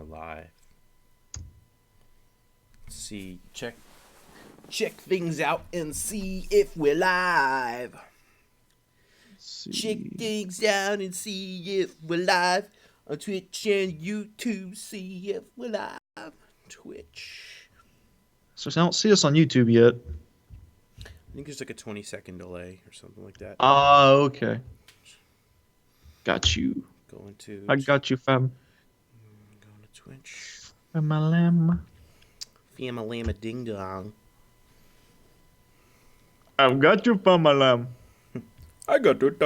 are live. Let's see, check things out and see if we're live. Check things out and see if we're live on Twitch and YouTube. See if we're live. Twitch. So I don't see us on YouTube yet. I think there's like a 20-second delay or something like that. Oh, okay. Got you. Going to. I got you, fam. Going to Twitch. Fam-a-lam. Fam-a-lam-a ding-dong. I've got you, fam-a-lam. I got it.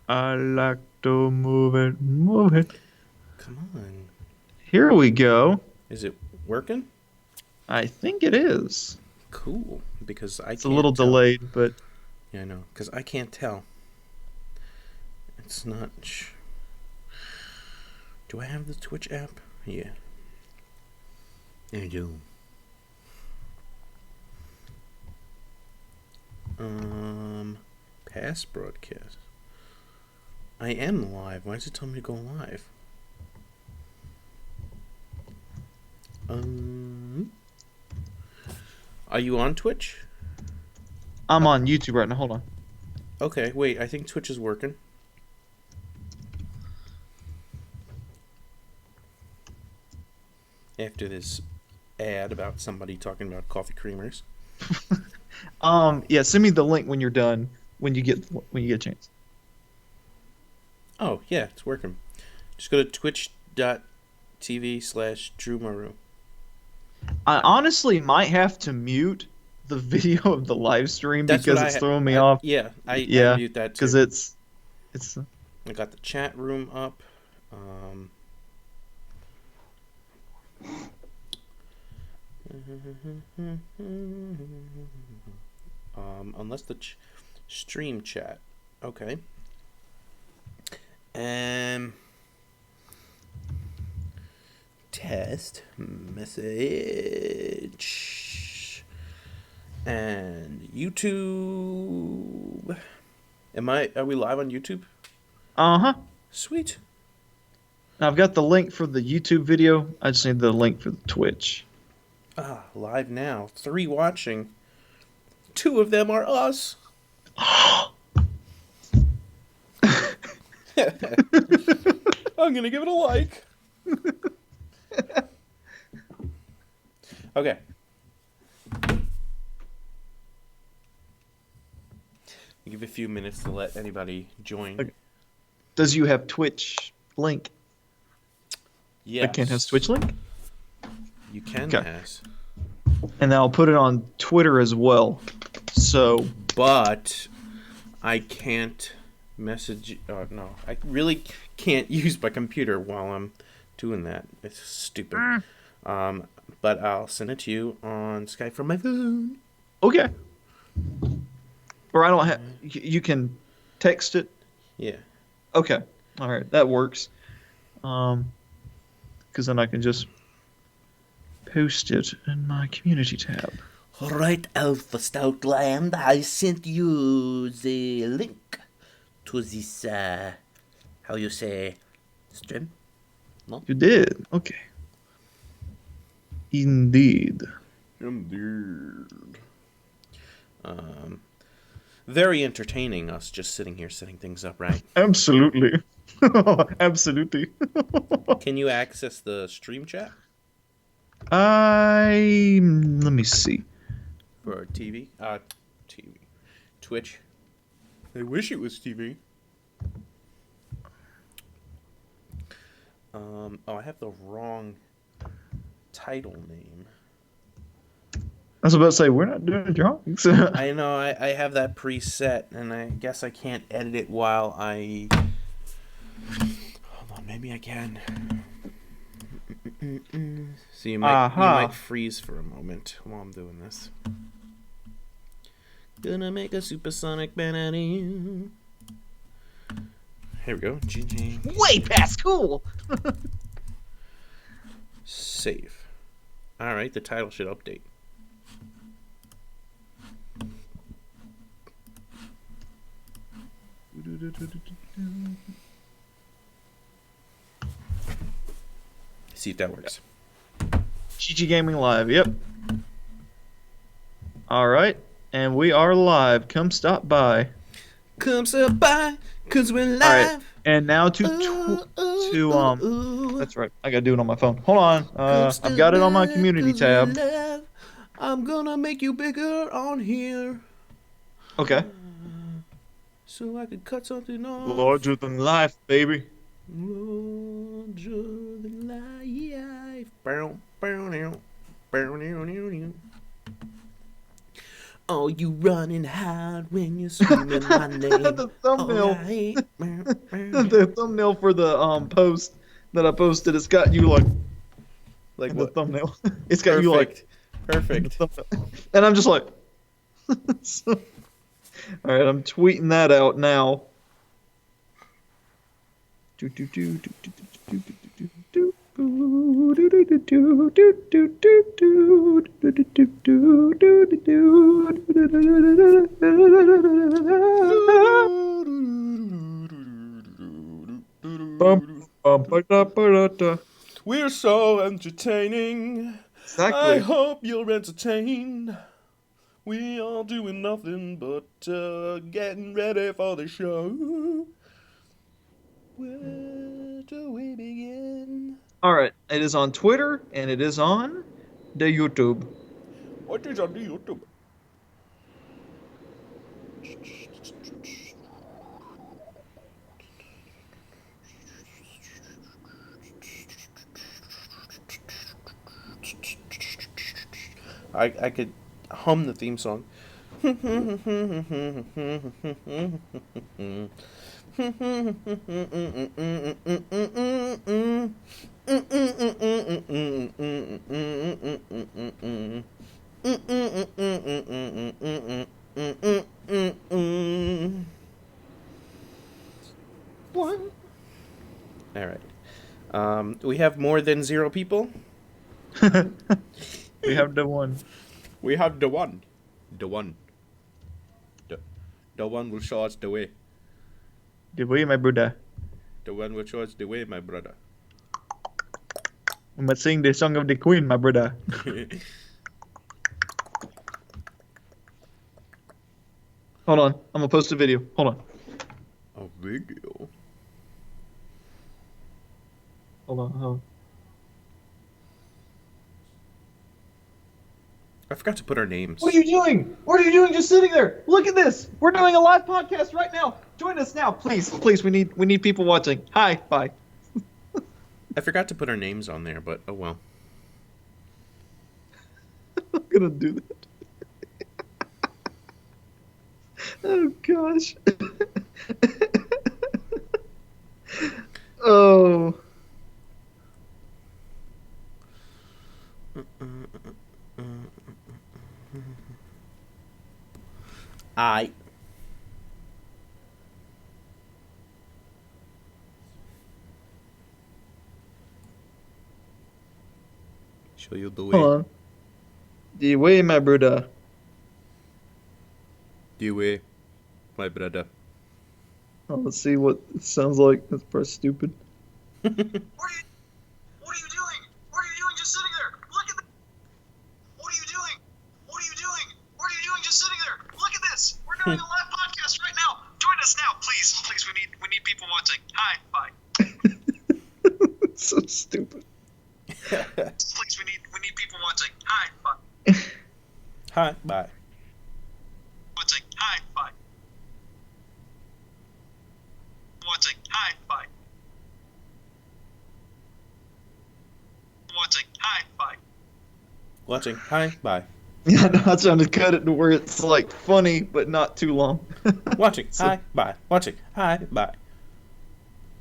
I like to move it, move it. Come on. Here we go. Is it working? I think it is. Cool. Because I can't It's a little tell. delayed, but... Yeah, I know. Because I can't tell. It's not... Do I have the Twitch app? Yeah. I do. Past broadcast. I am live. Why does it tell me to go live? Are you on Twitch? I'm on YouTube right now. Hold on. Okay, wait. I think Twitch is working. After this ad about somebody talking about coffee creamers. Yeah, send me the link when you're done, when you get a chance. Oh, yeah, it's working. Just go to twitch.tv/DrewMaru. I honestly might have to mute the video of the live stream because it's throwing me off. Yeah, I mute that too. Because it's. I got the chat room up. Unless the stream chat. Okay. Test message and YouTube. Are we live on YouTube? Uh-huh. Sweet. I've got the link for the YouTube video. I just need the link for the Twitch. Live now. 3 watching. 2 of them are us. I'm gonna give it a like. Okay. I'll give a few minutes to let anybody join. Okay. Does you have Twitch link? Yes. Ken has Twitch link? You can Okay. has. And then I'll put it on Twitter as well. So. But I can't message. Oh, no. I really can't use my computer while I'm doing that. It's stupid. But I'll send it to you on Skype from my phone. Okay. Or I don't have. You can text it? Yeah. Okay. All right. That works. Because then I can just post it in my community tab. Right, Alpha Stoutland, I sent you the link to this, how you say, stream? No? You did? Okay. Indeed. Very entertaining, us just sitting here setting things up, right? Absolutely. Absolutely. Can you access the stream chat Let me see. for TV? TV. Twitch. I wish it was TV. I have the wrong title name. I was about to say, we're not doing it wrong. I know, I have that preset, and I guess I can't edit it while I... Hold on, maybe I can. So you might freeze for a moment while I'm doing this. Gonna make a supersonic man out of you. Here we go. Way past cool. Save. Alright, the title should update. See if that works. GG Gaming Live, yep. Alright, and we are live. Come stop by. Come stop by, cause we're live. Alright, and now that's right. I gotta do it on my phone. Hold on. I've got it on my community tab. I'm gonna make you bigger on here. Okay. So I could cut something off. Larger than life, baby. Larger than life. Oh, you running hard when you're screaming my name. The thumbnail. The thumbnail for the post that I posted, it's got you like what? The thumbnail. It's got you like perfect. And I'm just like so, all right, I'm tweeting that out now. We're so entertaining. Exactly. I hope you're entertained. We are doing nothing but getting ready for the show. Where do we begin? Alright, it is on Twitter and it is on the YouTube. What is on the YouTube? I could hum the theme song. One. All right. We have more than 0 people. We have the one. We have the one. The one. The one will show us the way. The way, my brother. The one will show us the way, my brother. I'm gonna sing the song of the Queen, my brother. Hold on, I'm gonna post a video. Hold on. A video? Hold on. I forgot to put our names. What are you doing? What are you doing just sitting there? Look at this. We're doing a live podcast right now. Join us now, please. Please, we need people watching. Hi, bye. I forgot to put our names on there, but oh well. I'm gonna do that. Oh gosh. Oh. I. Show you the way. Hold on. The way, my brother. The way, my brother. Oh, let's see what it sounds like. Let's press stupid. What are you doing? What are you doing just sitting there? Look at this. What are you doing? What are you doing? What are you doing just sitting there? Look at this. We're doing a live podcast right now. Join us now, please. Please, we need people watching. Hi, bye. It's so stupid. Please, we need people watching. Hi, bye. Hi, bye. Watching. Hi, bye. Watching. Hi, bye. Watching. Hi, bye. Watching. Hi, bye. Yeah, no, I trying to cut it to where it's like funny, but not too long. Watching. So- Hi, bye. Watching. Hi, bye.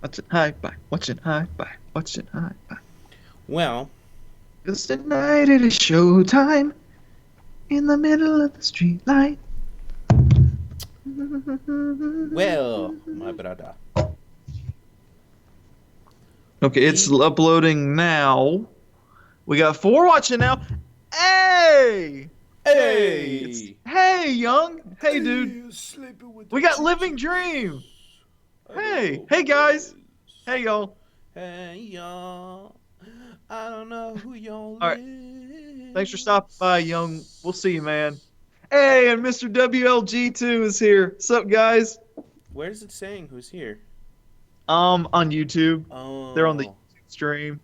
Watching, hi, bye. Watching, hi, bye. Watching, hi, bye. Well, Cause tonight it is showtime in the middle of the street light. well, my brother. Okay, it's uploading now. We got 4 watching now. Hey! Hey! Hey, young. Hey, dude. We got Living Dream. Hey guys. Hey y'all. Hey y'all. I don't know who y'all All right. is. Thanks for stopping by, young. We'll see you, man. Hey, and Mr. WLG2 is here. What's up, guys? Where's it saying who's here? On YouTube. Oh. They're on the YouTube stream.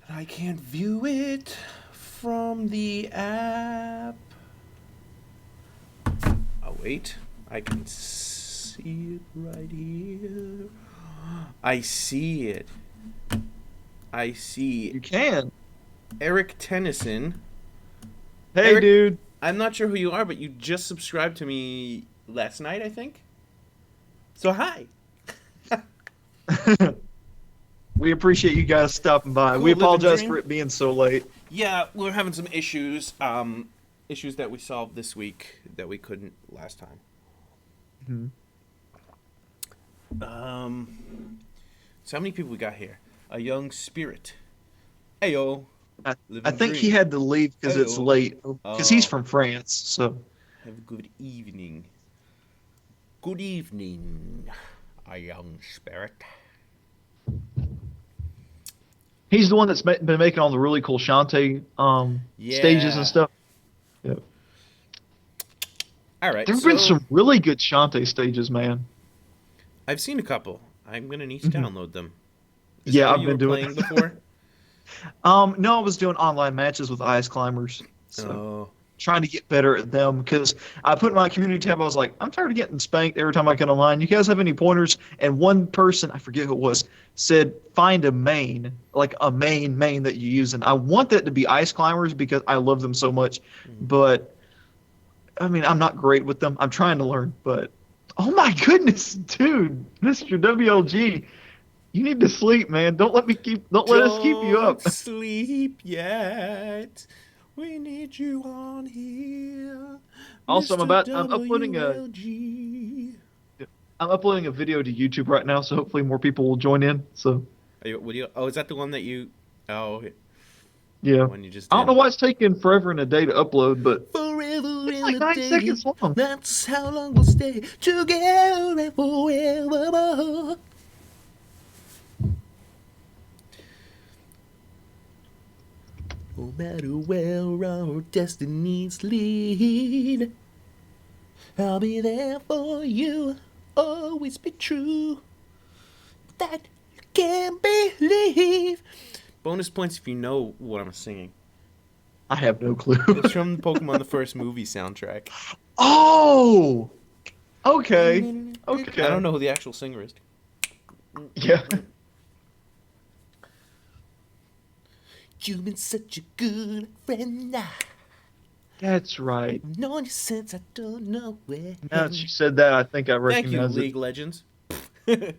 I can't view it from the app. Oh, wait. I can see it right here. I see it. I see You can. Eric Tennyson. Hey, Eric- dude. I'm not sure who you are, but you just subscribed to me last night, I think. So, hi. We appreciate you guys stopping by. Cool, We living apologize dream. for it being so late. Yeah, we're having some issues. Issues that we solved this week that we couldn't last time. So how many people we got here? A young spirit. Heyo. I Living think he dream. had to leave because it's Hey-o. late. Because he's Oh. from France, so. Have a good evening. Good evening, a young spirit. He's the one that's been making all the really cool Shantae stages Yeah. and stuff. Yep. All right. There have so been some really good Shantae stages, man. I've seen a couple. I'm gonna need to download them. Is Yeah, that what I've you been were doing playing before. No, I was doing online matches with Ice Climbers. So Oh. trying to get better at them because I put in my community tab, I was like, I'm tired of getting spanked every time I get online. You guys have any pointers? And one person, I forget who it was, said find a main, like a main that you use. And I want that to be Ice Climbers because I love them so much. But I mean, I'm not great with them. I'm trying to learn, but oh my goodness, dude, Mr. WLG, you need to sleep, man. Don't let us keep you up. Don't sleep yet. We need you on here. Also, Mr. I'm uploading WLG. I'm uploading a video to YouTube right now, so hopefully more people will join in. So Oh, is that the one that you? Oh, yeah, one you just I did. don't know why it's taking forever and a day to upload, but Forever it's in like a 9 day. seconds long. That's how long we'll stay together and forever. No matter where our destinies lead, I'll be there for you. Always be true. That you can believe. Bonus points if you know what I'm singing. I have no clue. It's from the Pokemon the First movie soundtrack. Oh, okay. I don't know who the actual singer is. Yeah. You've been such a good friend. That's right. I've known you since I don't know where. Now that you said that, I think I Thank you, recognize League Legends. it.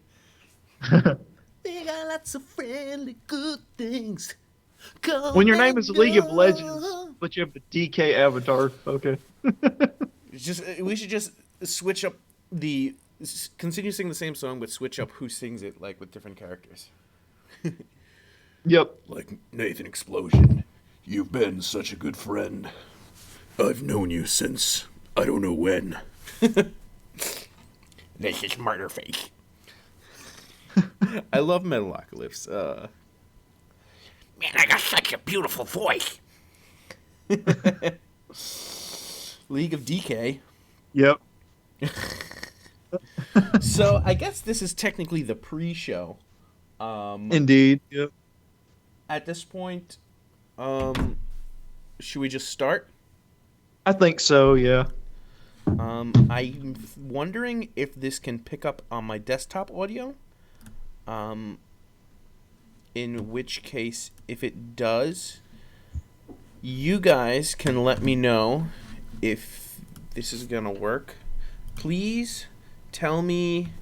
We got lots of friendly good things. When your name is League of Legends, but you have the DK avatar, okay. We should just switch up continue singing the same song, but switch up who sings it, like with different characters. Yep. Like Nathan Explosion, you've been such a good friend. I've known you since I don't know when. This is Murderface. I love Metalocalypse. Man, I got such a beautiful voice. League of DK. Yep. So I guess this is technically the pre-show. Indeed. Yep. At this point, should we just start? I think so, yeah. I'm wondering if this can pick up on my desktop audio. In which case, if it does, you guys can let me know if this is gonna work. Please tell me.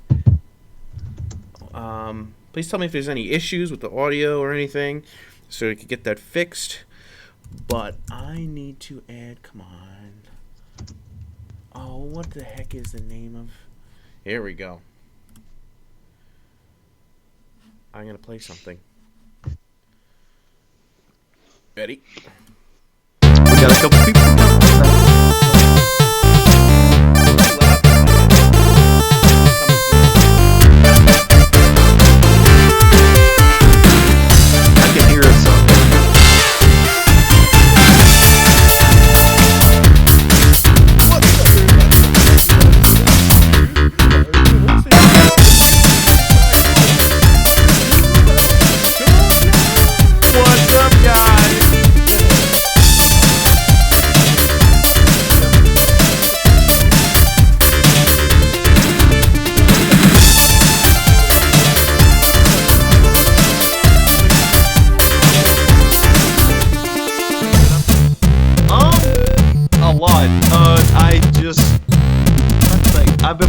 Please tell me if there's any issues with the audio or anything, so we can get that fixed. But I need to add. Come on. Oh, what the heck is the name of? Here we go. I'm gonna play something. Ready? We got a couple people.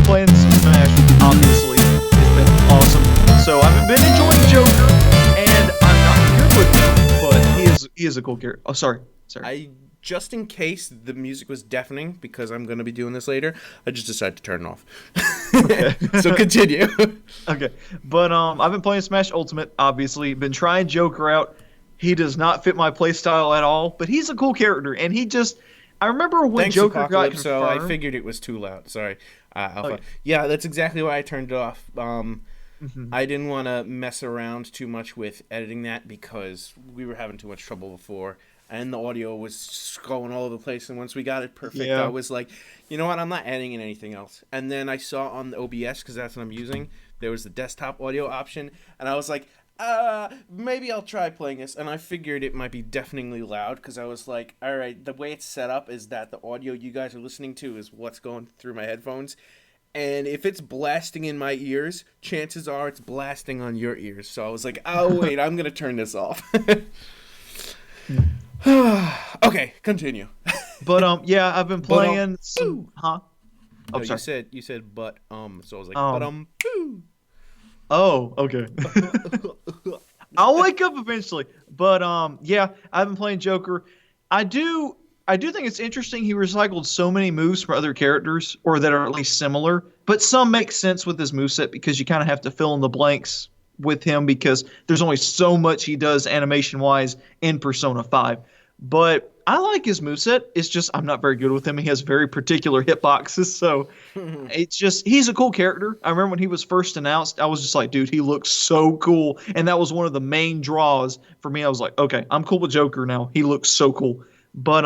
been playing Smash, obviously. It's been awesome. So I've been enjoying Joker, and I'm not good with him, but he is a cool character. Oh, sorry. Just in case the music was deafening, because I'm going to be doing this later, I just decided to turn it off. Okay. So continue. Okay, but I've been playing Smash Ultimate, obviously. Been trying Joker out. He does not fit my playstyle at all, but he's a cool character, and he just... I remember when Thanks, Joker Apocalypse, got so confirmed... I figured it was too loud. Sorry, Alpha. Okay. Yeah, that's exactly why I turned it off. I didn't want to mess around too much with editing that because we were having too much trouble before. And the audio was just going all over the place. And once we got it perfect, I was like, you know what? I'm not adding in anything else. And then I saw on the OBS, because that's what I'm using, there was the desktop audio option. And I was like, maybe I'll try playing this. And I figured it might be deafeningly loud because I was like, all right, the way it's set up is that the audio you guys are listening to is what's going through my headphones. And if it's blasting in my ears, chances are it's blasting on your ears. So I was like, oh, wait, I'm going to turn this off. Okay, continue. But yeah, I've been playing some. Huh? Oh, No, sorry. you said but so I was like Poo. Oh, okay. I'll wake up eventually. But yeah, I've been playing Joker. I do think it's interesting he recycled so many moves from other characters, or that are at least similar, but some make sense with his moveset because you kind of have to fill in the blanks with him because there's only so much he does animation-wise in Persona 5. But I like his moveset. It's just I'm not very good with him. He has very particular hitboxes, so it's just he's a cool character. I remember when he was first announced, I was just like, dude, he looks so cool, and that was one of the main draws for me. I was like, okay, I'm cool with Joker now. He looks so cool. But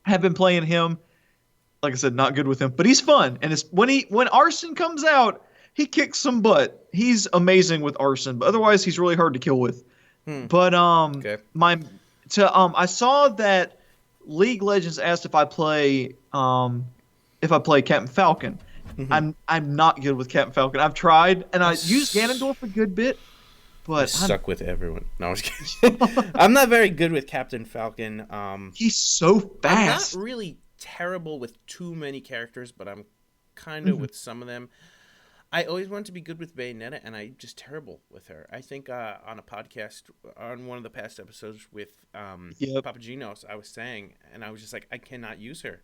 have been playing him. Like I said, not good with him, but he's fun. And it's when Arson comes out, he kicks some butt. He's amazing with Arson, but otherwise he's really hard to kill with. But okay. I saw that League Legends asked if I play Captain Falcon. I'm not good with Captain Falcon. I've tried, and I used Ganondorf a good bit, but I suck with everyone. No, I was kidding. I'm not very good with Captain Falcon. He's so fast. I'm not really terrible with too many characters, but I'm kind of with some of them. I always wanted to be good with Bayonetta, and I'm just terrible with her. I think on a podcast, on one of the past episodes with Papagenos, I was saying, and I was just like, I cannot use her.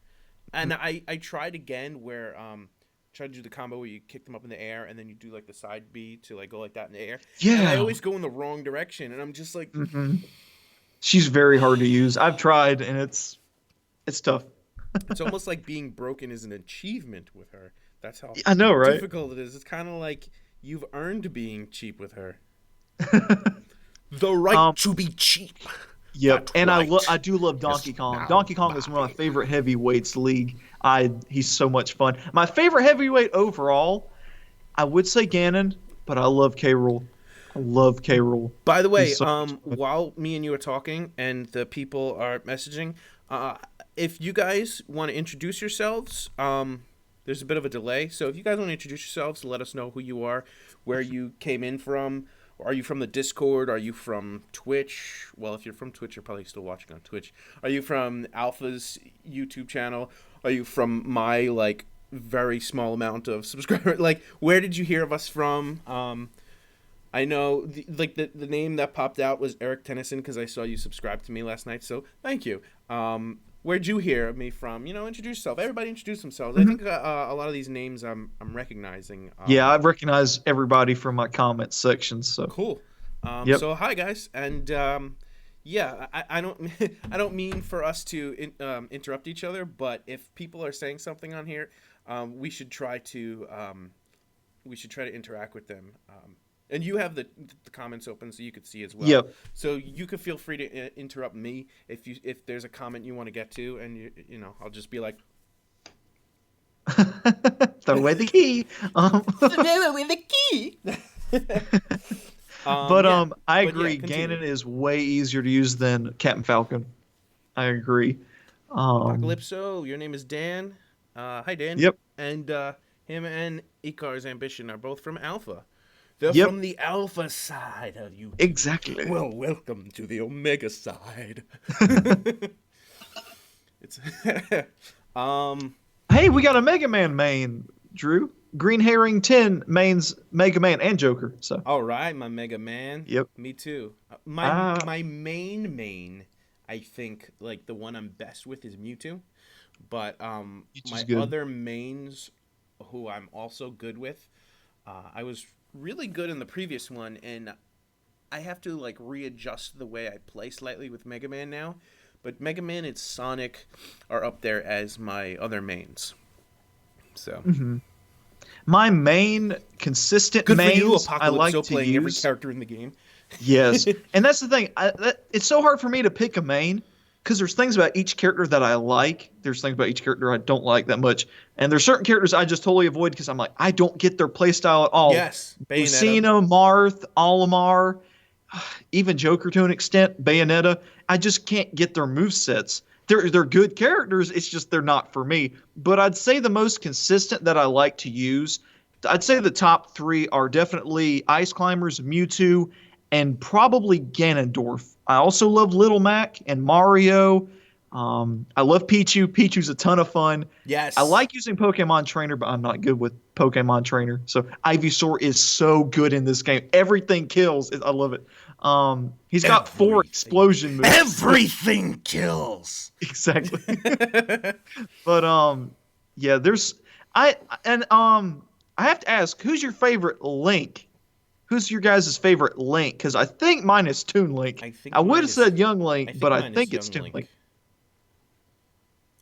And I tried again where tried to do the combo where you kick them up in the air, and then you do like the side B to like go like that in the air. Yeah. And I always go in the wrong direction, and I'm just like... She's very hard to use. I've tried, and it's tough. It's almost like being broken is an achievement with her. That's how I know, right? difficult it is. It's kind of like you've earned being cheap with her. The right to be cheap. Yep, That's and right. I do love Donkey Kong. now Donkey Kong is one of my favorite heavyweights league. He's so much fun. My favorite heavyweight overall, I would say Ganon, but I love K. Rool. I love K. Rool. By the way, So while me and you are talking and the people are messaging, if you guys want to introduce yourselves, there's a bit of a delay. So if you guys want to introduce yourselves, let us know who you are, where you came in from. Are you from the Discord? Are you from Twitch? Well, if you're from Twitch, you're probably still watching on Twitch. Are you from Alpha's YouTube channel? Are you from my, like, very small amount of subscribers? Like, where did you hear of us from? I know, the name that popped out was Eric Tennyson because I saw you subscribe to me last night, so thank you. Where'd you hear me from? You know, introduce yourself. Everybody introduce themselves. I think a lot of these names I'm recognizing. Yeah, I've recognized everybody from my comment section. So cool. So hi guys, and yeah, I don't I don't mean for us to interrupt each other, but if people are saying something on here, we should try to interact with them. And you have the comments open so you could see as well. Yep. So you could feel free to interrupt me if there's a comment you want to get to, and you know I'll just be like, throw away the key. Throw away the key. I agree. Ganon is way easier to use than Captain Falcon. I agree. Apocalypso, your name is Dan. Hi Dan. Yep. And him and Icar's Ambition are both from Alpha. They're Yep. from the Alpha side of you. Exactly. Well, welcome to the Omega side. It's Hey, we got a Mega Man main. Drew. Green Herring 10 mains Mega Man and Joker. So All right, my Mega Man. Yep. Me too. Ah. My main, I think like the one I'm best with is Mewtwo, but Mewtwo's my good. other mains, who I'm also good with, I was really good in the previous one, and I have to like readjust the way I play slightly with Mega Man now. But Mega Man and Sonic are up there as my other mains. So. My main consistent Good for mains you, I Apocalypse, like still to playing every use. character in the game. Yes, and that's the thing. It's so hard for me to pick a main because there's things about each character that I like. There's things about each character I don't like that much, and there's certain characters I just totally avoid because I'm like I don't get their playstyle at all. Yes, Bayonetta. Lucina, Marth, Olimar, even Joker to an extent, Bayonetta. I just can't get their movesets. They're good characters. It's just they're not for me. But I'd say the most consistent that I like to use, I'd say the top three are definitely Ice Climbers, Mewtwo, and probably Ganondorf. I also love Little Mac and Mario. I love Pichu. Pichu's a ton of fun. Yes. I like using Pokemon Trainer, but I'm not good with Pokemon Trainer. So Ivysaur is so good in this game. Everything kills. I love it. He's got 4 explosion moves. Everything kills. Exactly. But yeah, I have to ask, who's your favorite Link? Who's your guys' favorite Link? Because I think mine is Toon Link. I would have said Young Link, but I think it's Toon Link.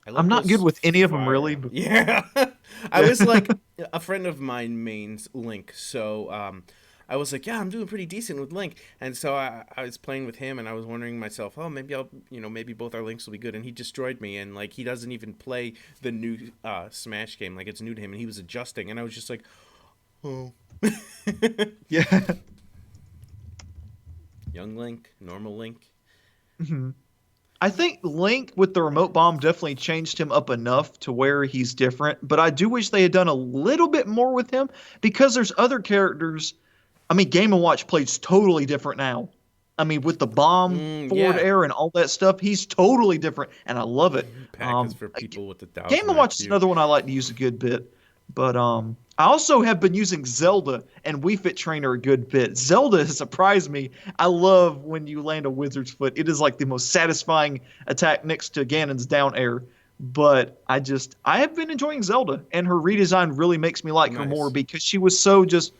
I'm not good with any of them, really. But... Yeah. I was like, a friend of mine mains Link, so I was like, yeah, I'm doing pretty decent with Link. And so I was playing with him, and I was wondering myself, oh, maybe maybe both our Links will be good. And he destroyed me, and like he doesn't even play the new Smash game. Like it's new to him, and he was adjusting, and I was just like, oh. Yeah. Young Link, normal Link. Mm-hmm. I think Link with the remote bomb definitely changed him up enough to where he's different, but I do wish they had done a little bit more with him because there's other characters. I mean, Game & Watch plays totally different now. I mean, with the bomb forward air and all that stuff, he's totally different, and I love it. Pack is for people with the Game & Watch is another one I like to use a good bit, but I also have been using Zelda and Wii Fit Trainer a good bit. Zelda has surprised me. I love when you land a wizard's foot. It is like the most satisfying attack next to Ganon's down air. But I have been enjoying Zelda, and her redesign really makes me like her more because she was so just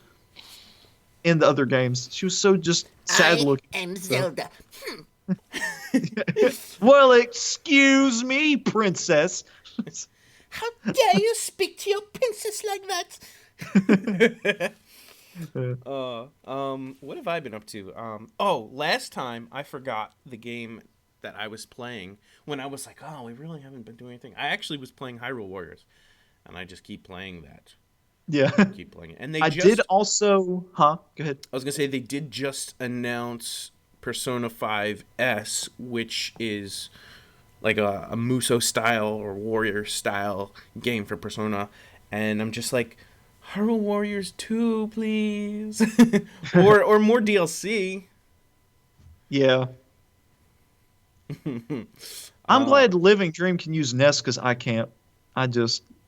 in the other games. She was so just sad looking. I am Zelda. Well, excuse me, princess. How dare you speak to your princess like that? What have I been up to? Last time I forgot the game that I was playing when I was like, oh, we really haven't been doing anything. I actually was playing Hyrule Warriors, and I just keep playing that. Yeah. Keep playing it. And I did also, Go ahead. I was going to say they did just announce Persona 5S, which is like a Muso style or Warrior style game for Persona, and I'm just like, Hyrule Warriors 2, please, or more DLC. Yeah. I'm glad Living Dream can use Ness because I can't.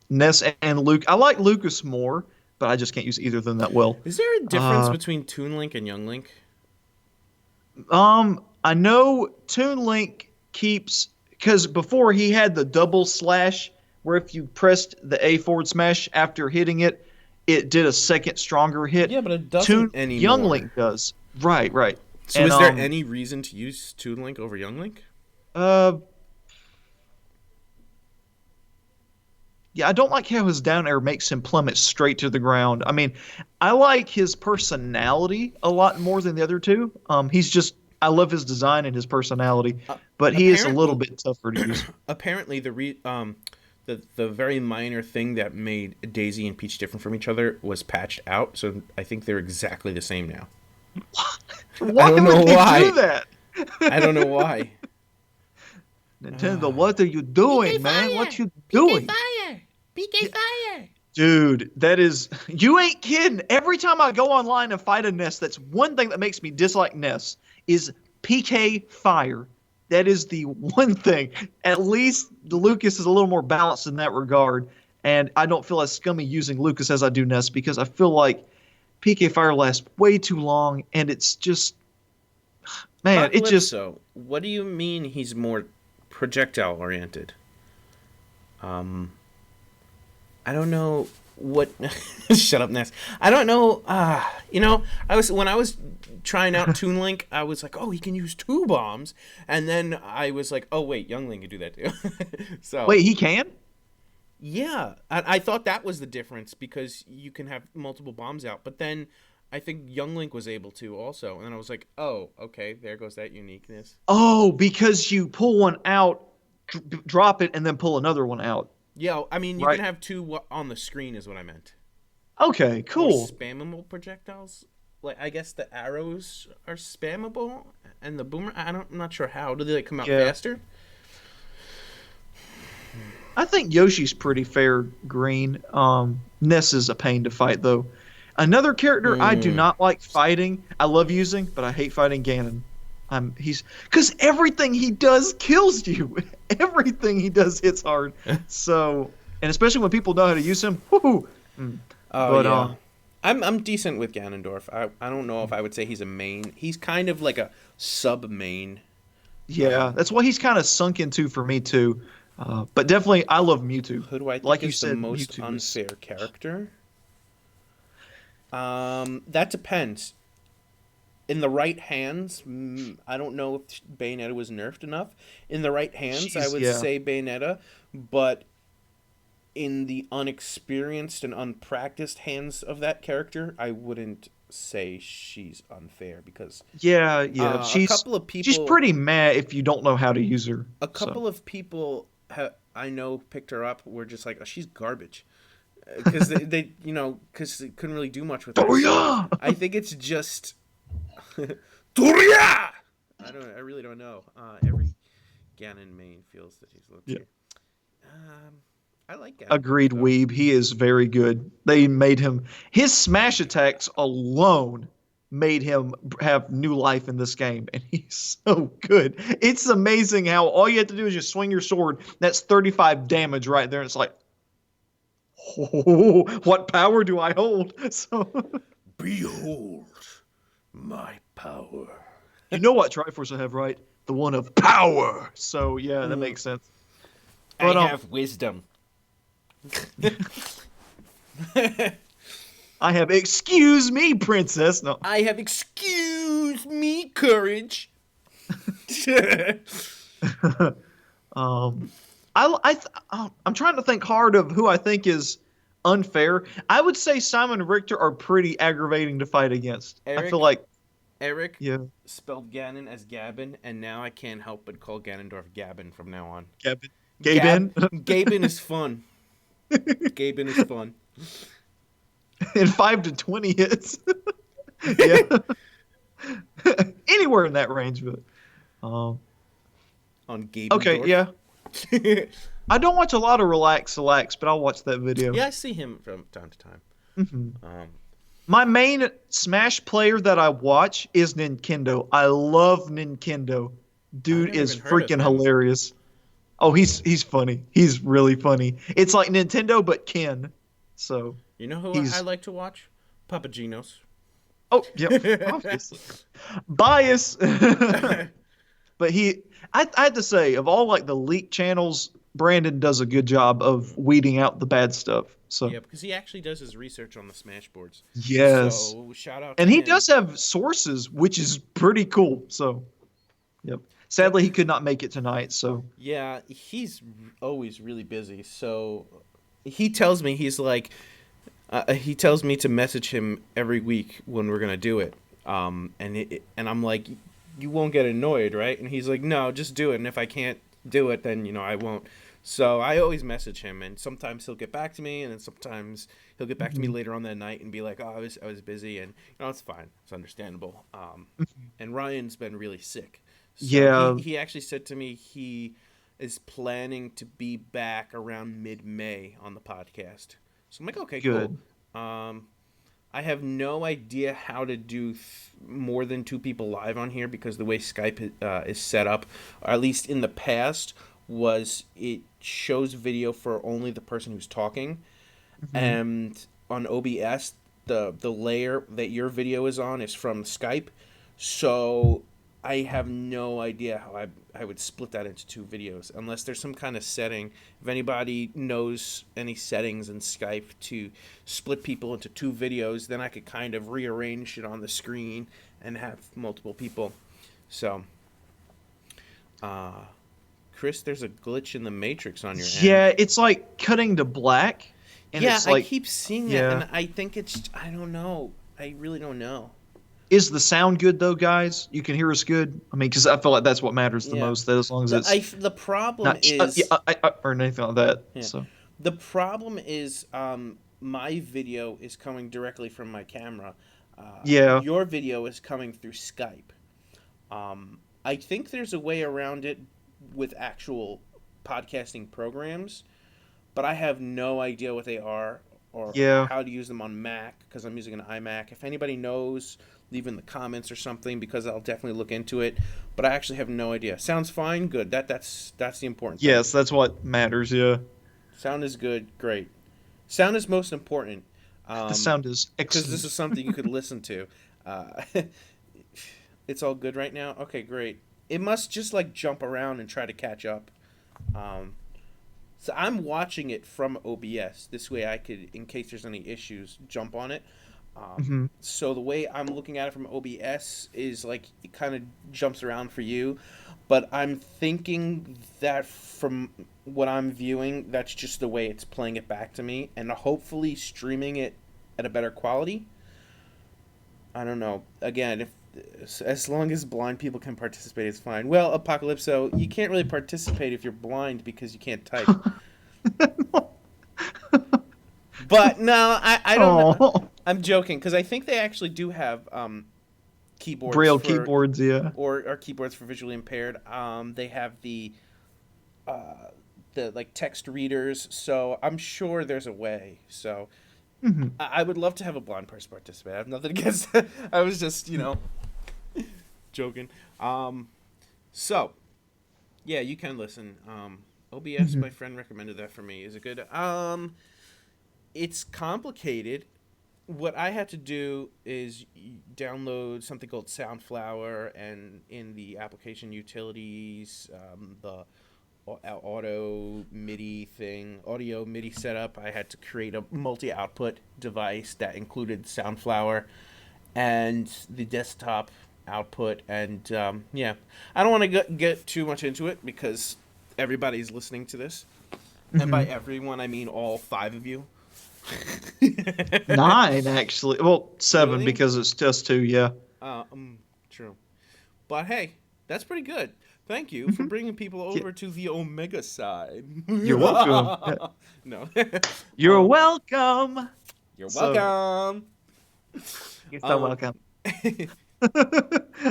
Ness and Luke. I like Lucas more, but I just can't use either of them that well. Is there a difference between Toon Link and Young Link? I know Toon Link keeps, because before he had the double slash where if you pressed the A forward smash after hitting it, it did a second stronger hit. Yeah, but it doesn't anymore. Young Link does. Right. So is there any reason to use Toon Link over Young Link? Yeah, I don't like how his down air makes him plummet straight to the ground. I mean, I like his personality a lot more than the other two. I love his design and his personality, but he is a little bit tougher to use. Apparently, the very minor thing that made Daisy and Peach different from each other was patched out, so I think they're exactly the same now. Why would they do that? I don't know why. Nintendo, what are you doing, man? What you doing? PK Fire! Dude, you ain't kidding. Every time I go online and fight a Ness, that's one thing that makes me dislike Ness, is PK Fire. That is the one thing. At least the Lucas is a little more balanced in that regard. and I don't feel as scummy using Lucas as I do Ness because I feel like PK Fire lasts way too long, and it's just, man, it just. Apocalypso, what do you mean he's more projectile oriented? I don't know what. Shut up, Ness. I don't know. When I was trying out Toon Link, I was like, oh, he can use 2 bombs, and then I was like, oh wait, Young Link can do that too. So Wait, he can? yeah, I thought that was the difference because you can have multiple bombs out, but then I think Young Link was able to also, and then I was like, oh, okay, there goes that uniqueness. Oh, because you pull one out, drop it, and then pull another one out. Yeah, I mean, you Right. can have 2 on the screen is what I meant. Okay, Or cool. spammable projectiles. Like, I guess the arrows are spammable, and the boomer. I'm not sure how. Do they come out Yeah. faster? I think Yoshi's pretty fair green. Ness is a pain to fight, though. Another character I do not like fighting, I love using, but I hate fighting Ganon. Because everything he does kills you. Everything he does hits hard. So, and especially when people know how to use him, woohoo. Oh But, yeah. I'm decent with Ganondorf. I don't know if I would say he's a main. He's kind of like a sub main. Yeah, that's what he's kind of sunk into for me, too. But definitely, I love Mewtwo. Who do I think Like is you said, the most Mewtwo is- unfair character? That depends. In the right hands, I don't know if Bayonetta was nerfed enough. In the right hands, I would say Bayonetta, but in the unexperienced and unpracticed hands of that character, I wouldn't say she's unfair because Yeah, a she's couple of she's people- pretty mad if you don't know how to use her. a couple of people I know picked her up were just like, oh, she's garbage. Because because they couldn't really do much with her. Toria! I think it's just Toria. I really don't know. Every Ganon main feels that he's a little cute. I like Ganon. Agreed, so. Weeb. He is very good. They made him. His smash attacks alone made him have new life in this game, and he's so good. It's amazing how all you have to do is just swing your sword. That's 35 damage right there. And it's like, oh, what power do I hold? So, Behold my power. you know what Triforce I have, right? The one of power. So yeah, that makes sense. But, I have wisdom. I have excuse me, princess. No. I have excuse me courage. I'm trying to think hard of who I think is unfair. I would say Simon and Richter are pretty aggravating to fight against. I Eric? feel like, Eric yeah, spelled Ganon as Gabin, and now I can't help but call Ganondorf Gabin from now on. Gaben Gabin is fun. Gabin is fun. in 5 to 20 hits. Yeah, anywhere in that range, but On Gabin. okay, yeah. I don't watch a lot of Relax, but I'll watch that video. Yeah, I see him from time to time. My main Smash player that I watch is Nintendo. I love Nintendo. Dude I've never is even heard of freaking him. hilarious. Oh, he's funny. He's really funny. It's like Nintendo but Ken. So, You know who He's- I like to watch? Papagenos. oh, yep, obviously. Bias. But I had to say, of all like the leak channels, Brandon does a good job of weeding out the bad stuff. So, Yeah, because he actually does his research on the Smash boards. yes. So shout out. And to he him. does have sources, which is pretty cool. So, yep. Sadly, he could not make it tonight. So, Yeah, he's always really busy. So he tells me he tells me to message him every week when we're gonna do it. And I'm like, you won't get annoyed, right? And he's like, no, just do it. And if I can't do it, then I won't. So I always message him, and sometimes he'll get back to me, and then sometimes he'll get back to me later on that night and be like, oh, I was busy, and it's fine, it's understandable. And Ryan's been really sick. So Yeah. he actually said to me he is planning to be back around mid-May on the podcast. So I'm like, okay, Good. cool. I have no idea how to do more than 2 people live on here because the way Skype is set up, or at least in the past, was it shows video for only the person who's talking, and on OBS the layer that your video is on is from Skype, so I have no idea how I would split that into two videos unless there's some kind of setting. If anybody knows any settings in Skype to split people into two videos, then I could kind of rearrange it on the screen and have multiple people. So, Chris, there's a glitch in the Matrix on your end. Yeah, it's like cutting to black. And yeah, it's like, I keep seeing that, and I think it's, I don't know. I really don't know. Is the sound good though, guys? You can hear us good? I mean, because I feel like that's what matters the most. That as long as it's the problem not is or anything like that. Yeah. So the problem is my video is coming directly from my camera. Your video is coming through Skype. I think there's a way around it with actual podcasting programs, but I have no idea what they are or how to use them on Mac because I'm using an iMac. If anybody knows, leave in the comments or something because I'll definitely look into it. But I actually have no idea. Sounds fine, good. That's the important thing. Yes, that's what matters. Yeah. Sound is good, great. Sound is most important. The sound is excellent. Because this is something you could listen to. It's all good right now? Okay, great. It must just like jump around and try to catch up. So I'm watching it from OBS. This way I could, in case there's any issues, jump on it. So the way I'm looking at it from OBS is like it kind of jumps around for you. But I'm thinking that from what I'm viewing, that's just the way it's playing it back to me. And hopefully streaming it at a better quality. I don't know. Again, as long as blind people can participate, it's fine. Well, Apocalypso, you can't really participate if you're blind because you can't type. But no, I don't know. I'm joking because I think they actually do have keyboards. Braille keyboards, yeah. Or keyboards for visually impaired. They have the like text readers, so I'm sure there's a way. So I would love to have a blind person participate. I have nothing against that. I was just, joking. So, yeah, you can listen. OBS, my friend recommended that for me. Is it good? It's complicated. What I had to do is download something called Soundflower, and in the application utilities, the audio MIDI setup, I had to create a multi-output device that included Soundflower and the desktop output. And I don't want to get too much into it because everybody's listening to this, and by everyone I mean all 5 of you. 9 actually. Well, 7 really? Because it's just 2. Yeah. True. But hey, that's pretty good. Thank you for bringing people over to the Omega side. You're welcome. No. You're welcome. You're welcome. You're so welcome.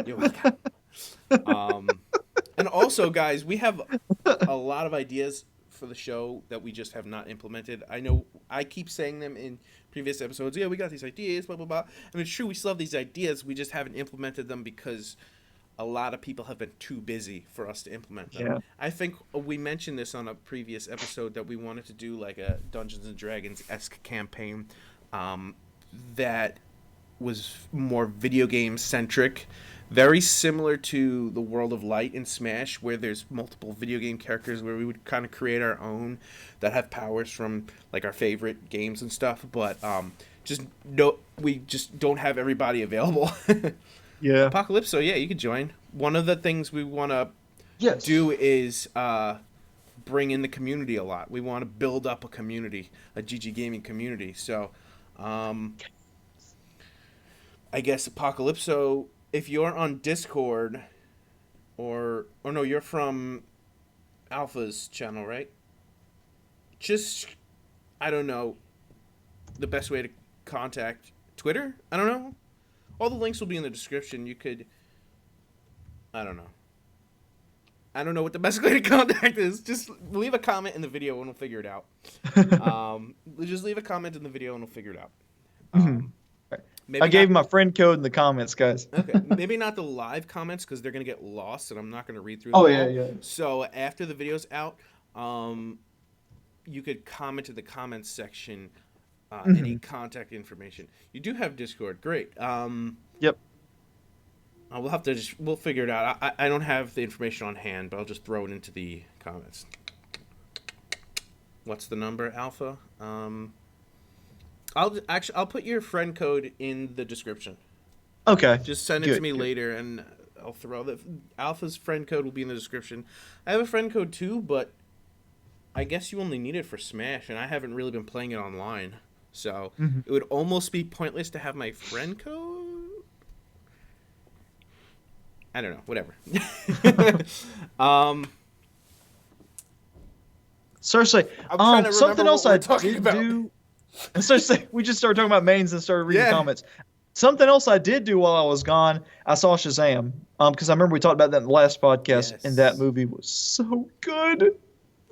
You're welcome. And also, guys, we have a lot of ideas for the show that we just have not implemented. I know I keep saying them in previous episodes. Yeah, we got these ideas, blah, blah, blah. And it's true, we still have these ideas. We just haven't implemented them because a lot of people have been too busy for us to implement them. Yeah. I think we mentioned this on a previous episode that we wanted to do like a Dungeons & Dragons-esque campaign that was more video game centric, very similar to the World of Light in Smash, where there's multiple video game characters where we would kind of create our own that have powers from like our favorite games and stuff, but we just don't have everybody available. Yeah. Apocalypse, so yeah, you could join. One of the things we want to do is bring in the community a lot. We want to build up a community, a GG Gaming community. So I guess Apocalypso, if you're on Discord or no, you're from Alpha's channel, right? Just, I don't know, the best way to contact Twitter? I don't know. All the links will be in the description. You could, I don't know what the best way to contact is. Just leave a comment in the video and we'll figure it out. Just leave a comment in the video and we'll figure it out. Maybe I gave not, my friend code in the comments, guys. okay, maybe not the live comments because they're gonna get lost, and I'm not gonna read through them Oh, all. yeah, yeah. So after the video's out, you could comment to the comments section any contact information. You do have Discord, great. Yep. We'll have to we'll figure it out. I don't have the information on hand, but I'll just throw it into the comments. What's the number, Alpha? I'll put your friend code in the description. Okay. Just send it to me later, and I'll throw the Alpha's friend code will be in the description. I have a friend code too, but I guess you only need it for Smash, and I haven't really been playing it online, so it would almost be pointless to have my friend code. I don't know. Whatever. Seriously, I'm trying to something remember else what I we're talking did about. do. Seriously, we just started talking about mains and started reading Yeah. comments. Something else I did do while I was gone, I saw Shazam. Because I remember we talked about that in the last podcast, and that Yes. movie was so good,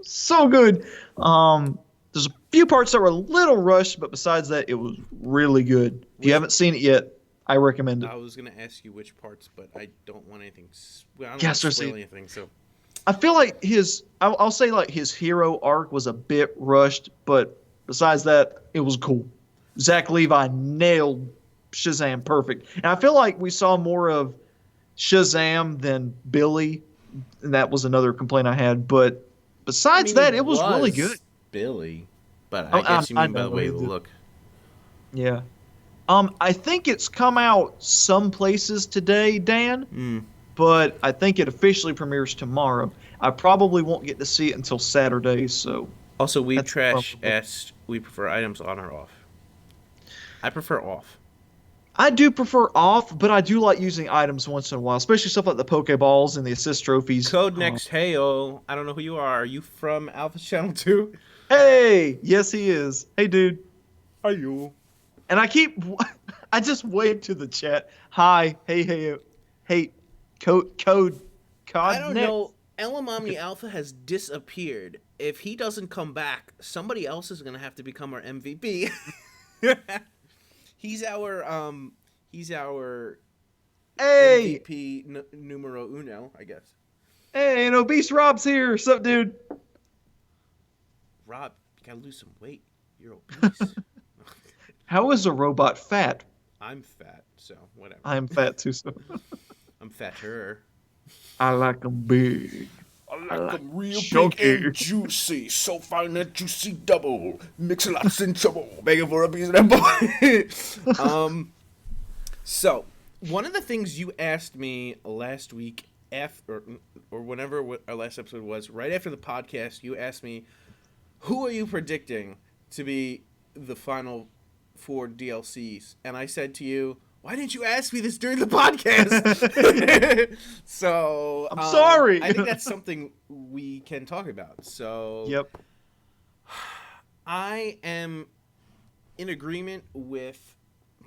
so good. There's a few parts that were a little rushed, but besides that, it was really good. If you haven't seen it yet, I recommend it. I was gonna ask you which parts, but I don't want anything. Well, I don't Yeah, want to seriously. spoil anything. So I feel like I'll say like his hero arc was a bit rushed, but besides that, it was cool. Zach Levi nailed Shazam perfect. And I feel like we saw more of Shazam than Billy, and that was another complaint I had. But besides that, it was really good. Billy, but I guess you mean by the way you look. Yeah. I think it's come out some places today, Dan, but I think it officially premieres tomorrow. I probably won't get to see it until Saturday, so. Also, Weeb That's Trash probably- asked, we prefer items on or off. I prefer off. I do prefer off, but I do like using items once in a while, especially stuff like the Pokeballs and the assist trophies. Code next, heyo. I don't know who you are. Are you from Alpha Channel 2? Hey! Yes, he is. Hey, dude. Are you? And I just waved to the chat. Hi. Hey, code. I don't know. Elam Omni Alpha has disappeared. If he doesn't come back, somebody else is gonna have to become our MVP. He's our Hey! MVP numero uno, I guess. Hey, and Obese Rob's here. What's up, dude? Rob, you gotta lose some weight. You're obese. How is a robot fat? I'm fat, so whatever. I am fat too, so. I'm fatter. I like them big. I like them real chunky. big and juicy. So fine that juicy double. Mix lots in trouble. Begging for a piece of that boy. So, one of the things you asked me last week, after or whenever our last episode was, right after the podcast, you asked me, who are you predicting to be the final 4 DLCs? And I said to you, why didn't you ask me this during the podcast? So, I'm sorry. I think that's something we can talk about. So, Yep. I am in agreement with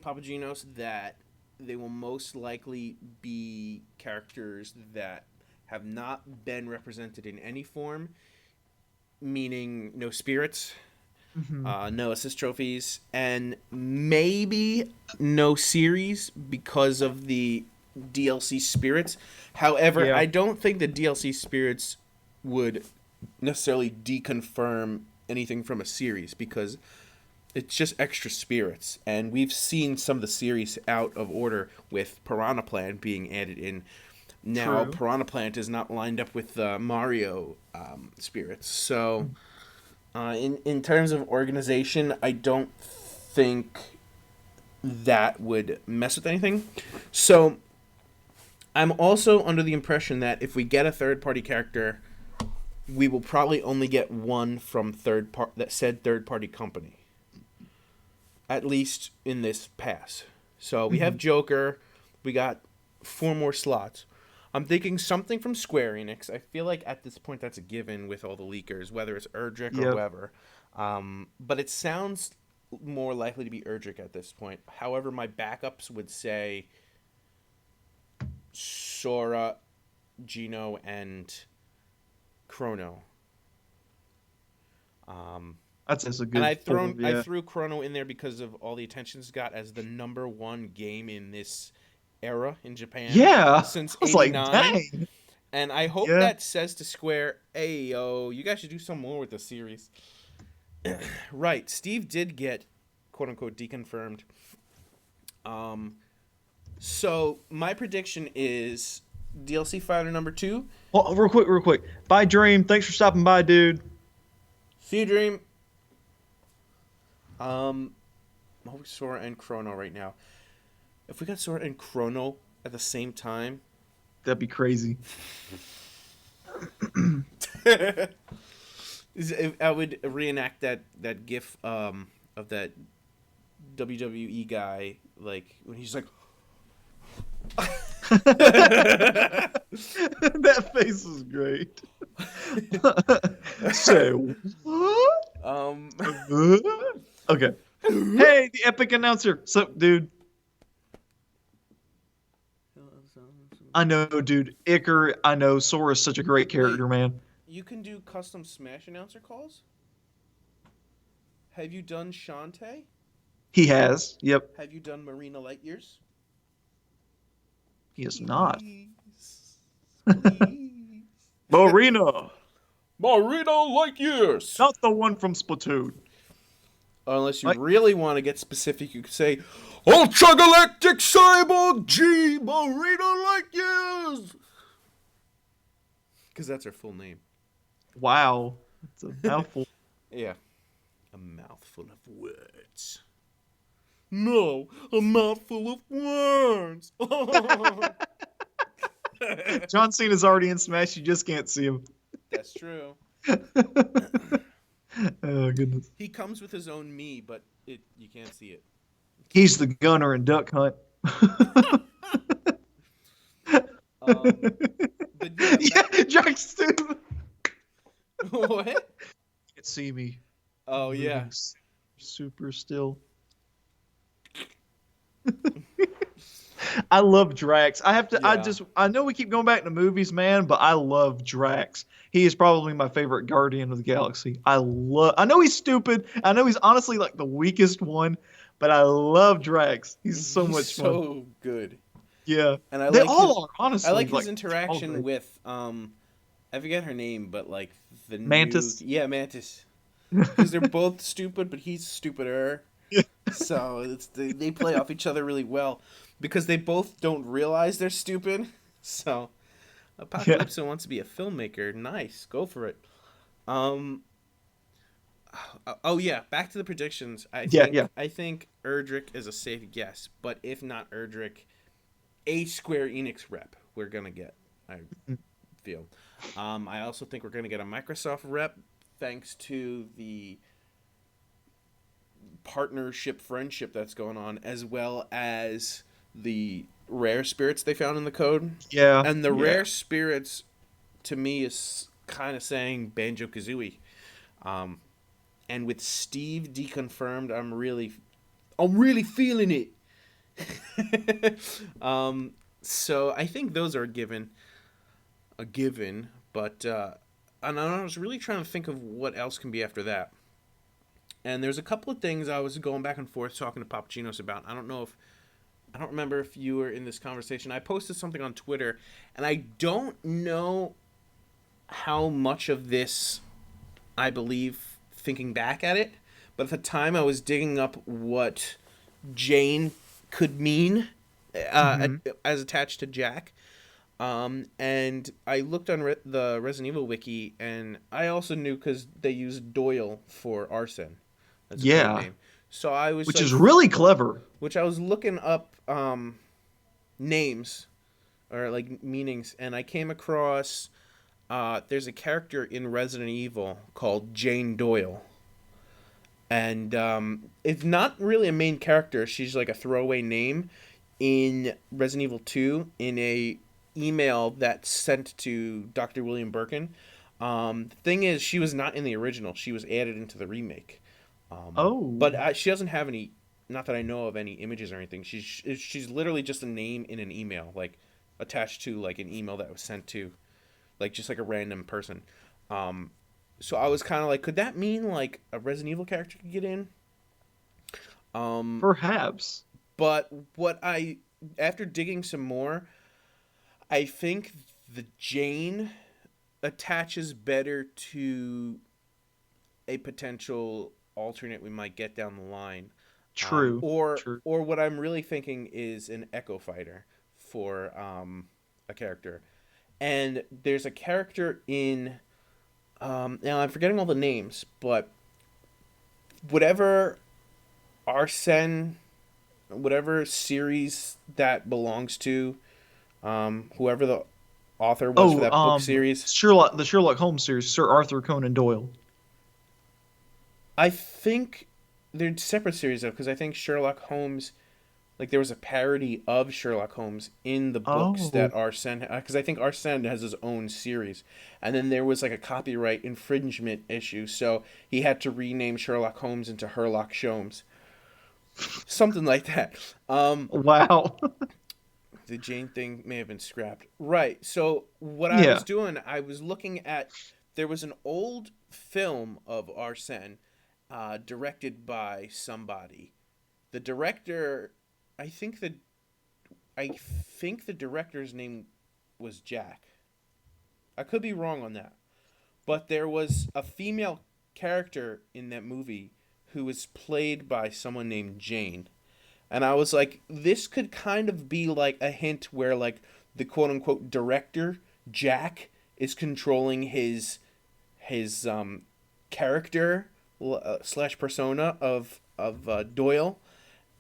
Papagenos that they will most likely be characters that have not been represented in any form, meaning no spirits, no assist trophies, and maybe no series because of the DLC spirits. However, Yeah. I don't think the DLC spirits would necessarily deconfirm anything from a series because it's just extra spirits, and we've seen some of the series out of order with Piranha Plant being added in. Now, True. Piranha Plant is not lined up with Mario spirits, so in terms of organization, I don't think that would mess with anything. So, I'm also under the impression that if we get a third-party character, we will probably only get one from third-party company. At least in this pass. So we have Joker. We got 4 more slots. I'm thinking something from Square Enix. I feel like at this point that's a given with all the leakers, whether it's Erdrick or Yep. whoever. But it sounds more likely to be Erdrick at this point. However, my backups would say Sora, Gino, and Chrono. That's a And good I form, yeah. threw Chrono in there because of all the attention it's got as the #1 game in this era in Japan Yeah. since I was like, '89. dang. And I hope Yeah. that says to Square, hey, yo, you guys should do some more with the series. Right. Steve did get, quote unquote, deconfirmed. So my prediction is DLC Fighter #2. Oh, real quick. Bye, Dream. Thanks for stopping by, dude. See you, Dream. Sora and Chrono right now. If we got Sora and Chrono at the same time, That'd be crazy. I would reenact that GIF of that WWE guy, like when he's like, That face was great. Say what? Okay. Hey, the epic announcer. What's up, dude? I know, dude. Iker, I know. Sora's such a great character, man. You can do custom Smash announcer calls? Have you done Shantae? He has. Yep. Have you done Marina Lightyears? He is not. Please. Please. Marina. Marina Lightyears! Not the one from Splatoon. Unless you Like- really want to get specific, you could say, Ultra Galactic Cyborg G Marina Lightyears! Because that's her full name. Wow. It's a mouthful. Yeah. A mouthful of words. No, a mouthful of words. John Cena's already in Smash. You just can't see him. That's true. Oh, goodness. He comes with his own me, but you can't see it. He's the gunner in Duck Hunt. But Yeah, Jack's too. what? Can't see me. Oh, yeah. Moving super still. I love Drax. I have to. Yeah. I know we keep going back to movies, man, but I love Drax. He is probably my favorite Guardian of the Galaxy. I know he's stupid. I know he's honestly like the weakest one, but I love Drax. He's so much fun. So good. Yeah, And they all are honestly. I like his all interaction great. with I forget her name, but like the Mantis? Yeah, Mantis. Because they're both stupid, but he's stupider. Yeah. So they play off each other really well because they both don't realize they're stupid. So Apocalypse wants to be a filmmaker. Nice, go for it. Oh yeah, back to the predictions. I think Erdrick is a safe guess, but if not Erdrick, a Square Enix rep we're gonna get. I feel. I also think we're gonna get a Microsoft rep thanks to the partnership friendship that's going on, as well as the rare spirits they found in the code. Yeah, And the rare spirits, to me, is kind of saying Banjo-Kazooie. And with Steve deconfirmed, I'm really feeling it. So I think those are a given. But and I was really trying to think of what else can be after that. And there's a couple of things I was going back and forth talking to Papachinos about. I don't remember if you were in this conversation. I posted something on Twitter, and I don't know how much of this I believe thinking back at it, but at the time I was digging up what Jane could mean as attached to Jack. And I looked on the Resident Evil wiki, and I also knew because they used Doyle for Arsene. That's a code name. So I was which is really clever. Which I was looking up names or like meanings, and I came across there's a character in Resident Evil called Jane Doyle, and it's not really a main character. She's like a throwaway name in Resident Evil 2 in a email that's sent to Dr. William Birkin. The thing is, she was not in the original. She was added into the remake. But she doesn't have any, not that I know of, any images or anything. She's literally just a name in an email, like attached to like an email that was sent to, like just like a random person. So I was kind of like, could that mean like a Resident Evil character could get in? Perhaps. But after digging some more, I think the Jane attaches better to a potential alternate we might get down the line. True. Or True. what I'm really thinking is an Echo Fighter for a character. And there's a character in now I'm forgetting all the names, but whatever Arsene, whatever series that belongs to, whoever the author was for that book series. The Sherlock Holmes series, Sir Arthur Conan Doyle. I think they're separate series though, because I think Sherlock Holmes, like there was a parody of Sherlock Holmes in the books that Arsene, because I think Arsene has his own series, and then there was like a copyright infringement issue, so he had to rename Sherlock Holmes into Herlock Sholmes, something like that. Wow. The Jane thing may have been scrapped. Right. So what I was doing, I was looking at, there was an old film of Arsene, directed by somebody. The director, I think the director's name was Jack. I could be wrong on that. But there was a female character in that movie who was played by someone named Jane. And I was like, this could kind of be like a hint where like the quote unquote director, Jack, is controlling his character slash persona of Doyle,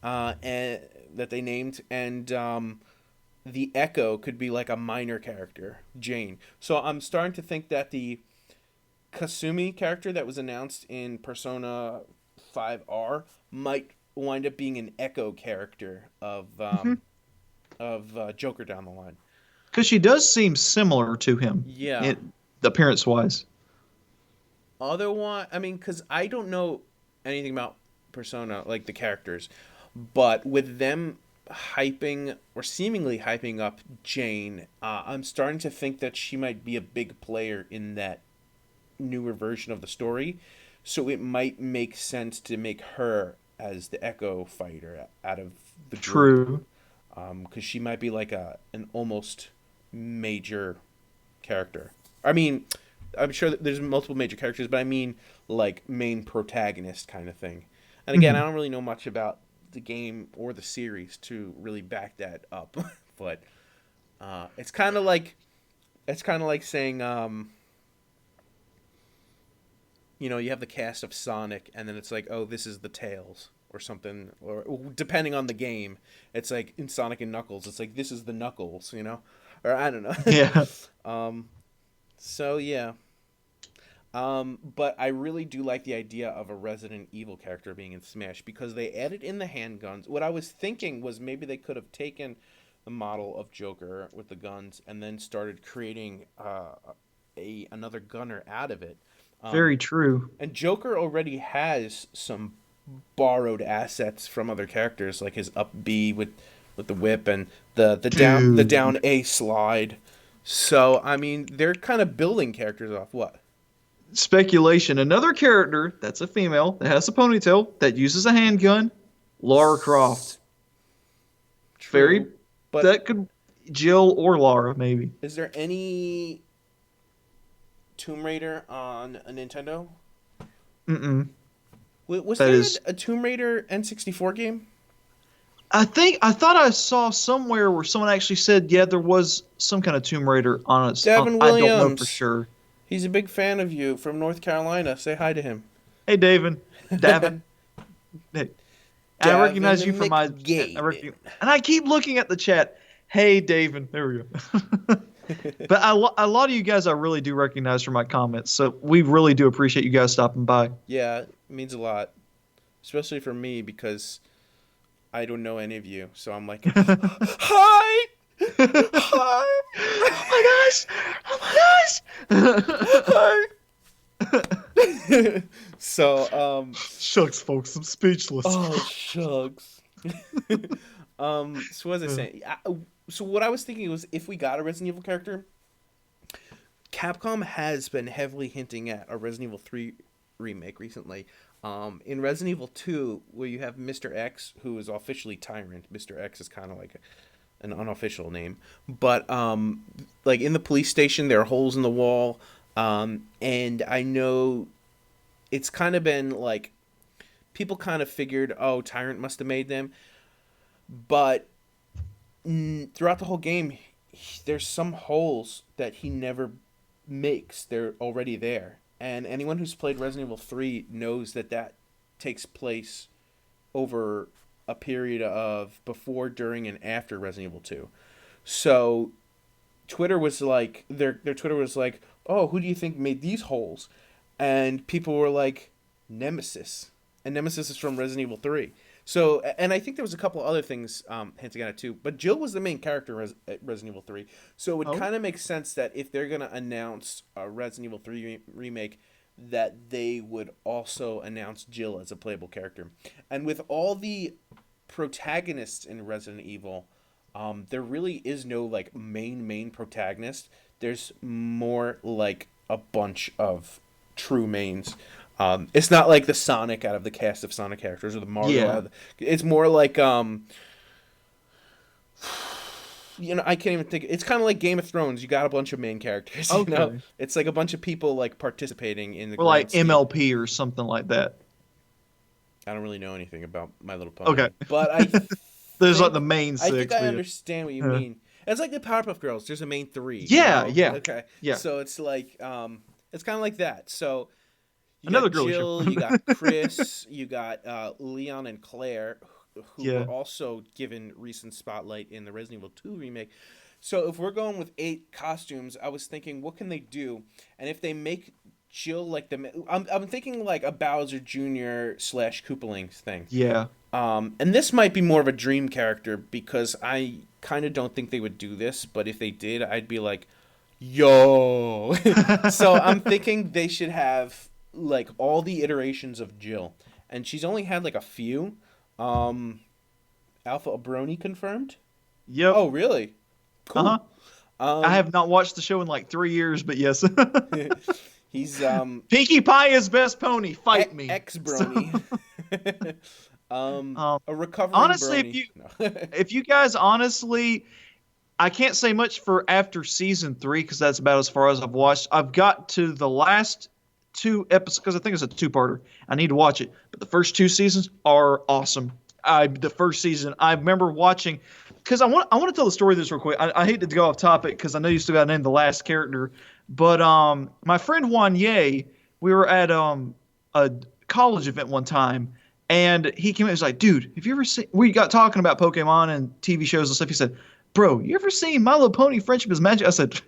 and that they named, and the Echo could be like a minor character, Jane. So I'm starting to think that the Kasumi character that was announced in Persona 5R might wind up being an Echo character of Joker down the line. Because she does seem similar to him. Yeah. Appearance wise. Otherwise, I mean, because I don't know anything about Persona, like the characters, but with them hyping or seemingly hyping up Jane, I'm starting to think that she might be a big player in that newer version of the story. So it might make sense to make her as the Echo Fighter out of the group. True. Because she might be like an almost major character. I mean, I'm sure that there's multiple major characters, but I mean like main protagonist kind of thing. And again, I don't really know much about the game or the series to really back that up, but it's kind of like saying you have the cast of Sonic, and then it's like, oh, this is the Tails or something, or depending on the game, it's like in Sonic and Knuckles, it's like this is the Knuckles, or I don't know. Yeah. So yeah. But I really do like the idea of a Resident Evil character being in Smash because they added in the handguns. What I was thinking was maybe they could have taken the model of Joker with the guns and then started creating another gunner out of it. Very true. And Joker already has some borrowed assets from other characters, like his up B with the whip and the down A slide. So I mean, they're kind of building characters off what? Speculation. Another character that's a female that has a ponytail that uses a handgun. Lara Croft. True, but that could Jill or Lara maybe. Is there any Tomb Raider on a Nintendo? Mm-mm. Was there a Tomb Raider N64 game? I thought I saw somewhere where someone actually said, yeah, there was some kind of Tomb Raider on it. Devin I Williams. don't know for sure. He's a big fan of you from North Carolina. Say hi to him. Hey, Davin. Hey. I recognize you from my... And I keep looking at the chat. Hey, Davin. There we go. But a lot of you guys I really do recognize from my comments, so we really do appreciate you guys stopping by. Yeah, it means a lot. Especially for me, because I don't know any of you, so I'm like, hi! Hi! Oh my gosh! Hi! So, Shucks, folks, I'm speechless. Oh, shucks. So what was I saying? So what I was thinking was if we got a Resident Evil character, Capcom has been heavily hinting at a Resident Evil 3 remake recently. In Resident Evil 2, where you have Mr. X, who is officially Tyrant. Mr. X is kind of like an unofficial name. But, like, in the police station, there are holes in the wall. And I know it's kind of been, like, people kind of figured, oh, Tyrant must have made them. But throughout the whole game, there's some holes that he never makes. They're already there. And anyone who's played Resident Evil 3 knows that that takes place over a period of before, during, and after Resident Evil 2. So Twitter was like, their Twitter was like, oh, who do you think made these holes? And people were like, Nemesis. And Nemesis is from Resident Evil 3. So, and I think there was a couple other things hinting at it too. But Jill was the main character in Resident Evil 3. So it would kind of make sense that if they're going to announce a Resident Evil 3 remake, that they would also announce Jill as a playable character. And with all the protagonists in Resident Evil, there really is no like main protagonist. There's more like a bunch of true mains. It's not like the Sonic out of the cast of Sonic characters or the Mario. Yeah. It's more like I can't even think. It's kind of like Game of Thrones. You got a bunch of main characters. Okay. You know? It's like a bunch of people like participating in the. Or like grand scheme. MLP or something like that. I don't really know anything about My Little Pony. Okay. But I. There's like the main six. I think I but- understand what you mean. It's like the Powerpuff Girls. There's a main 3. Yeah, you know? yeah. Okay. Yeah. So it's like it's kind of like that. So. You Another got girly Jill, show. you got Chris, you got Leon and Claire, who Yeah. were also given recent spotlight in the Resident Evil 2 remake. So if we're going with 8 costumes, I was thinking, what can they do? And if they make Jill like I'm thinking like a Bowser Jr. / Koopalings thing. Yeah. And this might be more of a dream character because I kind of don't think they would do this. But if they did, I'd be like, yo. So I'm thinking they should have like all the iterations of Jill, and she's only had like a few. Alpha Abroni confirmed. Yep. Oh, really? Cool. Uh-huh. I have not watched the show in like 3 years, but yes. He's Pinkie Pie is best pony. Fight me. ex Brony. A recovering honestly, Brony. if you guys honestly, I can't say much for after season 3 because that's about as far as I've watched. I've got to the last 2 episodes because I think it's a 2-parter. I need to watch it, but the first 2 seasons are awesome. The first season, I remember watching because I want to tell the story of this real quick. I hate to go off topic because I know you still got to name the last character, but my friend Juan Ye, we were at a college event one time, and he came in and was like, "Dude, have you ever seen?" We got talking about Pokemon and TV shows and stuff. He said, "Bro, you ever seen My Little Pony: Friendship is Magic?" I said,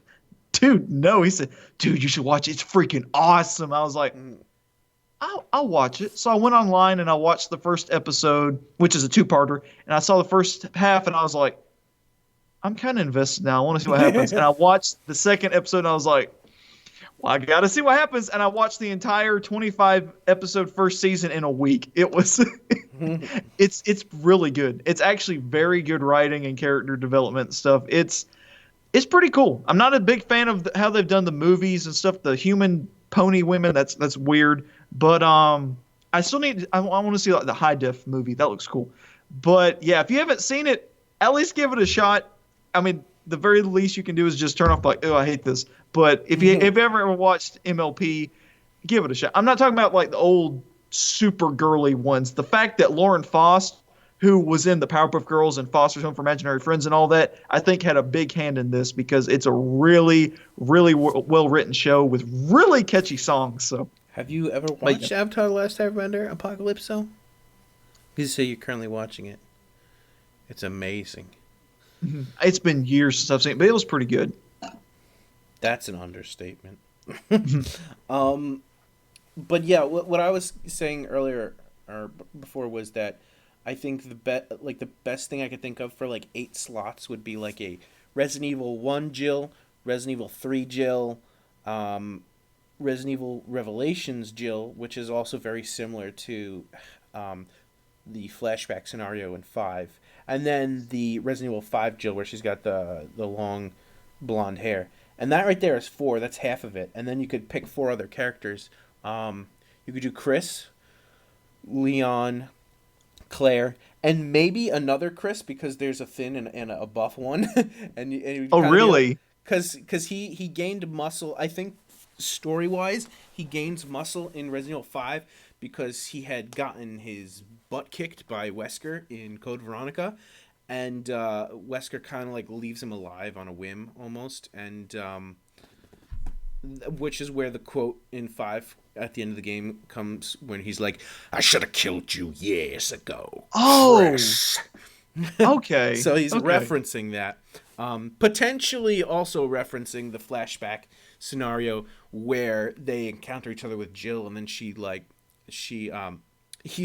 dude, no. He said, dude, you should watch it. It's freaking awesome. I was like, I'll watch it. So I went online and I watched the first episode, which is a 2-parter. And I saw the first half and I was like, I'm kind of invested now. I want to see what happens. And I watched the second episode and I was like, well, I got to see what happens. And I watched the entire 25 episode first season in a week. It was, it's really good. It's actually very good writing and character development and stuff. It's pretty cool. I'm not a big fan of how they've done the movies and stuff. The human pony women, that's weird. But I still I want to see like the high def movie. That looks cool. But yeah, if you haven't seen it, at least give it a shot. I mean, the very least you can do is just turn off like, oh, I hate this. But if you ever watched MLP, give it a shot. I'm not talking about like the old super girly ones. The fact that Lauren Faust, who was in the Powerpuff Girls and Foster's Home for Imaginary Friends and all that, I think had a big hand in this because it's a really, really well-written show with really catchy songs. So, have you ever watched Avatar: The Last Airbender, Apocalypso? You say you're currently watching it. It's amazing. It's been years since I've seen it, but it was pretty good. That's an understatement. But yeah, what I was saying earlier or before was that I think the best thing I could think of for like 8 slots would be like a Resident Evil 1 Jill, Resident Evil 3 Jill, Resident Evil Revelations Jill, which is also very similar to the flashback scenario in 5, and then the Resident Evil 5 Jill where she's got the long blonde hair. And that right there is 4. That's half of it. And then you could pick 4 other characters. You could do Chris, Leon, Claire, and maybe another Chris because there's a thin and a buff one. and Oh, really? Because he gained muscle. I think story wise, he gains muscle in Resident Evil 5 because he had gotten his butt kicked by Wesker in Code Veronica, and Wesker kind of like leaves him alive on a whim almost, and which is where the quote in 5 at the end of the game comes when he's like, "I should have killed you years ago." Oh, Chris." okay. So he's okay. referencing that, potentially also referencing the flashback scenario where they encounter each other with Jill, and then he's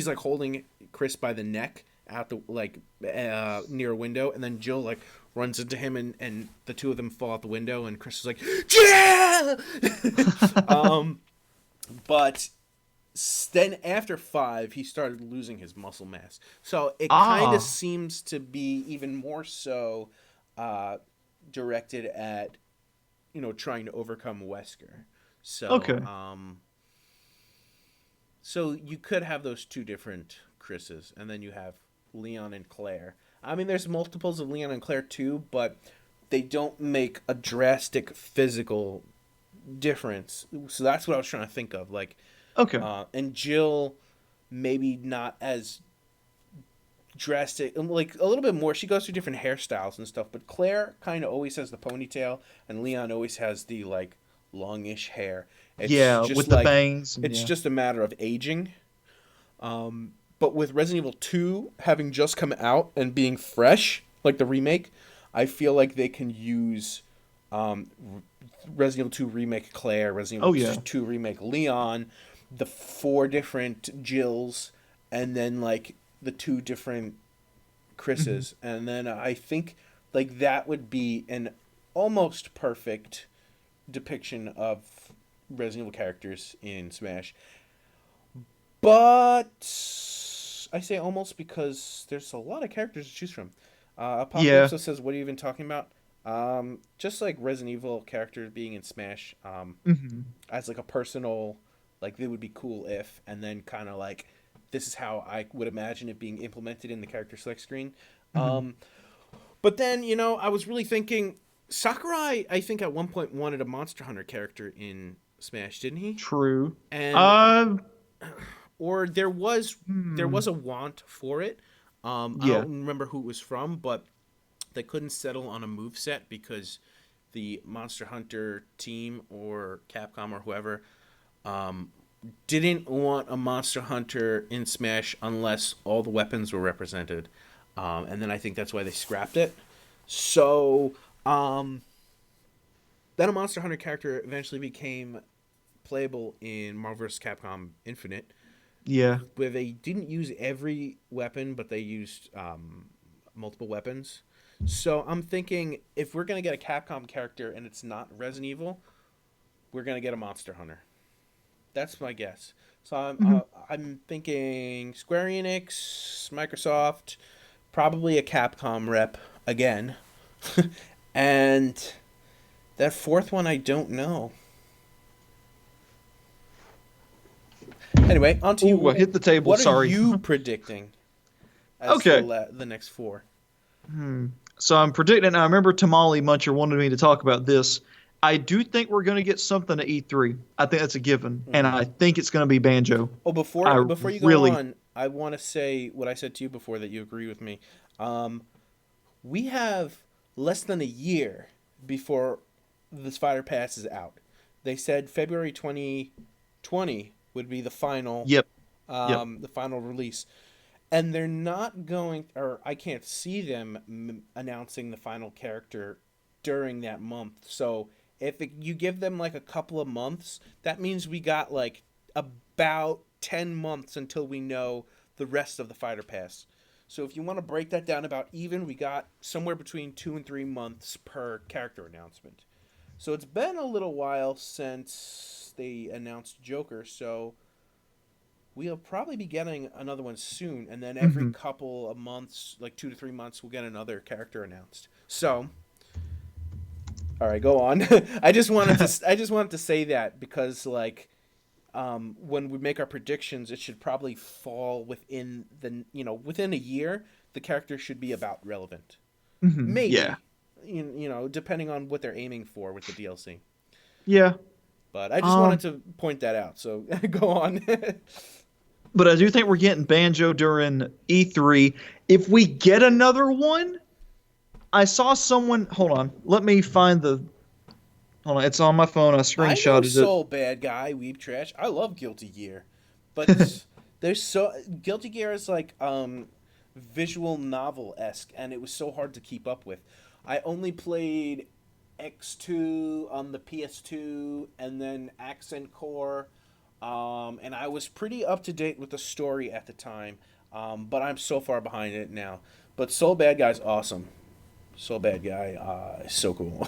like holding Chris by the neck out the near a window, and then Jill like runs into him, and the two of them fall out the window, and Chris is like, Jill. But then after 5, he started losing his muscle mass, so it kind of seems to be even more so directed at trying to overcome Wesker. So Okay. So you could have those 2 different Chris's, and then you have Leon and Claire. I mean, there's multiples of Leon and Claire too, but they don't make a drastic physical difference. So that's what I was trying to think of. Like, Okay. and Jill, maybe not as drastic, like a little bit more. She goes through different hairstyles and stuff, but Claire kind of always has the ponytail, and Leon always has the like longish hair. It's just with the bangs. It's just a matter of aging. But with Resident Evil 2 having just come out and being fresh, like the remake, I feel like they can use Resident Evil 2 remake Claire, Resident Evil 2 remake Leon, the 4 different Jills, and then like the 2 different Chris's. Mm-hmm. And then I think like that would be an almost perfect depiction of Resident Evil characters in Smash. But I say almost because there's a lot of characters to choose from. Apocalypse says, "What are you even talking about?" Just like Resident Evil characters being in Smash, as like a personal, like they would be cool if, and then kind of like this is how I would imagine it being implemented in the character select screen. But then I was really thinking Sakurai. I think at one point wanted a Monster Hunter character in Smash, didn't he? True. And or there was a want for it. I don't remember who it was from, but they couldn't settle on a moveset because the Monster Hunter team or Capcom or whoever didn't want a Monster Hunter in Smash unless all the weapons were represented. And then I think that's why they scrapped it. So then a Monster Hunter character eventually became playable in Marvel vs. Capcom Infinite. Yeah. Where they didn't use every weapon, but they used multiple weapons. So I'm thinking if we're going to get a Capcom character and it's not Resident Evil, we're going to get a Monster Hunter. That's my guess. So I'm thinking Square Enix, Microsoft, probably a Capcom rep again. And that 4th one I don't know. Anyway, on to you. I hit the table. What Sorry. are you predicting as the next 4? So I'm predicting. I remember Tamale Muncher wanted me to talk about this. I do think we're going to get something at E3. I think that's a given, and I think it's going to be Banjo. Oh, before you go on, I want to say what I said to you before that you agree with me. We have less than a year before the Spider Pass is out. They said February 2020 would be the final. The final release. And they're not going, or I can't see them announcing the final character during that month. So if you give them like a couple of months, that means we got like about 10 months until we know the rest of the Fighter Pass. So if you want to break that down about even, we got somewhere between 2 and 3 months per character announcement. So it's been a little while since they announced Joker, so we'll probably be getting another one soon, and then every couple of months, like 2 to 3 months, we'll get another character announced. So All right, go on. I just wanted to say that because like when we make our predictions, it should probably fall within within a year. The character should be about relevant. Yeah. Maybe, depending on what they're aiming for with the DLC. Yeah. But I just wanted to point that out. So go on. But I do think we're getting Banjo during E3. If we get another one, I saw someone. Hold on. Let me find the. Hold on. It's on my phone. I I know screenshotted it. Soul Bad Guy, Weeb Trash. I love Guilty Gear, but Guilty Gear is like visual novel esque, and it was so hard to keep up with. I only played X2 on the PS2, and then Accent Core, and I was pretty up to date with the story at the time, but I'm so far behind it now. But Soul Bad Guy's awesome. Soul Bad Guy is so cool.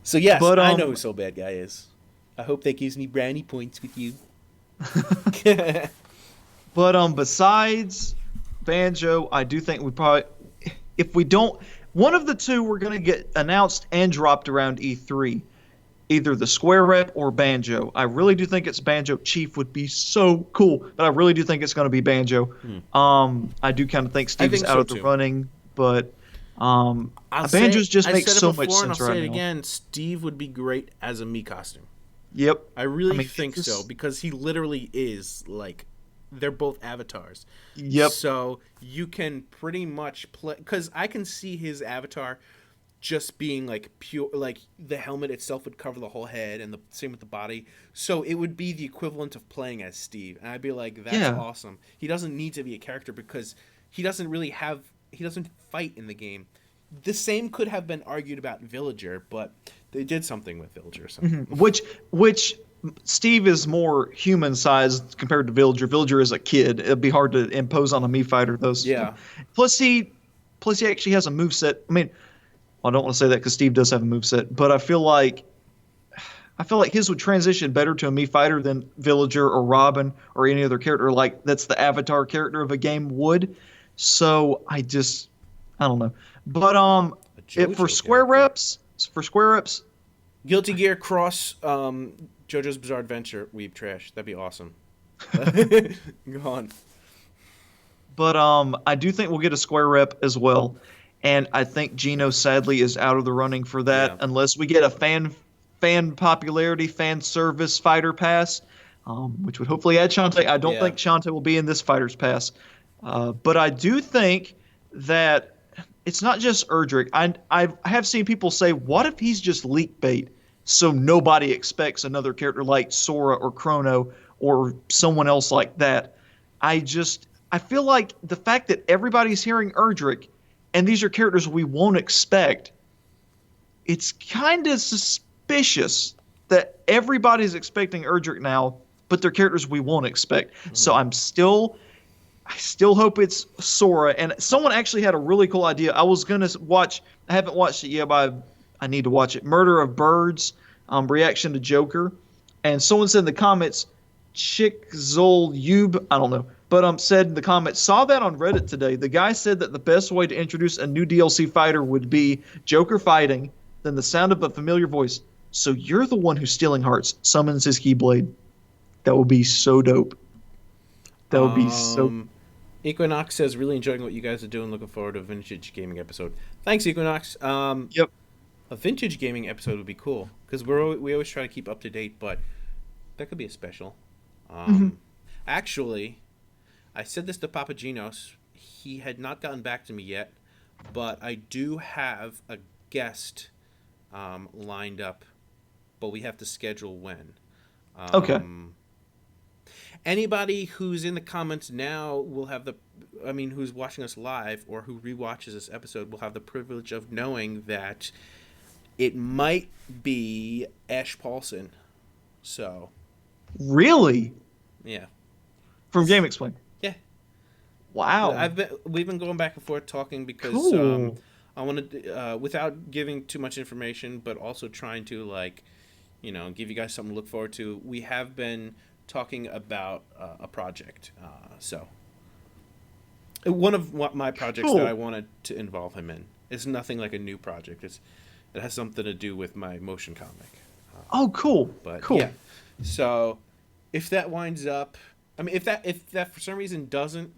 So yes, But, I know who Soul Bad Guy is. I hope that gives me brownie points with you. But besides Banjo, I do think we probably, if we don't, one of the two we're going to get announced and dropped around E3. Either the Square Rep or Banjo. I really do think it's Banjo. Chief would be so cool, but I really do think it's going to be Banjo. I do kind of think Steve is out of the running, but Banjo's just makes so much sense I'll right say it now. again. Steve would be great as a Mii costume. Yep. I really mean, think so because he literally is like, they're both avatars. Yep. So you can pretty much play, because I can see his avatar just being like pure, like the helmet itself would cover the whole head, and the same with the body. So it would be the equivalent of playing as Steve, and I'd be like, that's awesome. He doesn't need to be a character because he doesn't fight in the game. The same could have been argued about Villager, but they did something with Villager. So. Which Steve is more human sized compared to Villager. Villager is a kid. It'd be hard to impose on a Mii fighter though. Yeah. Plus he actually has a moveset. I mean, I don't want to say that because Steve does have a moveset, but I feel like his would transition better to a Mii fighter than Villager or Robin or any other character like that's the avatar character of a game would. So I don't know. But for Square Reps, Guilty Gear cross JoJo's Bizarre Adventure, Weeb Trash. That'd be awesome. Go on. But I do think we'll get a Square Rep as well. And I think Gino sadly is out of the running for that unless we get a fan popularity, fan service fighter pass, which would hopefully add Shantae. I don't think Shantae will be in this fighter's pass. But I do think that it's not just Erdrick. I have seen people say, what if he's just leak bait so nobody expects another character like Sora or Chrono or someone else like that? I feel like the fact that everybody's hearing Erdrick and these are characters we won't expect, it's kind of suspicious that everybody's expecting Erdrick now, but they're characters we won't expect. Mm-hmm. So I still hope it's Sora. And someone actually had a really cool idea. I was going to watch, I haven't watched it yet, but I need to watch it. Murder of Birds, reaction to Joker. And someone said in the comments, Chickzol I don't know, but said in the comments, saw that on Reddit today. The guy said that the best way to introduce a new DLC fighter would be Joker fighting, then the sound of a familiar voice. So you're the one who's stealing hearts, summons his Keyblade. That would be so dope. That would be so. Equinox says, really enjoying what you guys are doing. Looking forward to a vintage gaming episode. Thanks, Equinox. Yep. A vintage gaming episode would be cool because we always try to keep up to date, but that could be a special. Actually, I said this to Papaginos. He had not gotten back to me yet, but I do have a guest lined up, but we have to schedule when. Okay. Anybody who's in the comments now will have who's watching us live or who rewatches this episode will have the privilege of knowing that it might be Ash Paulson. So. Really? Yeah. From Game Explain. Yeah. Wow. We've been going back and forth talking because cool. I wanted to, without giving too much information, but also trying to give you guys something to look forward to. We have been talking about a project. So one of my projects that I wanted to involve him in. It's nothing like a new project. It has something to do with my motion comic. Oh, cool. But cool. yeah, so if that winds up, I mean, if that for some reason doesn't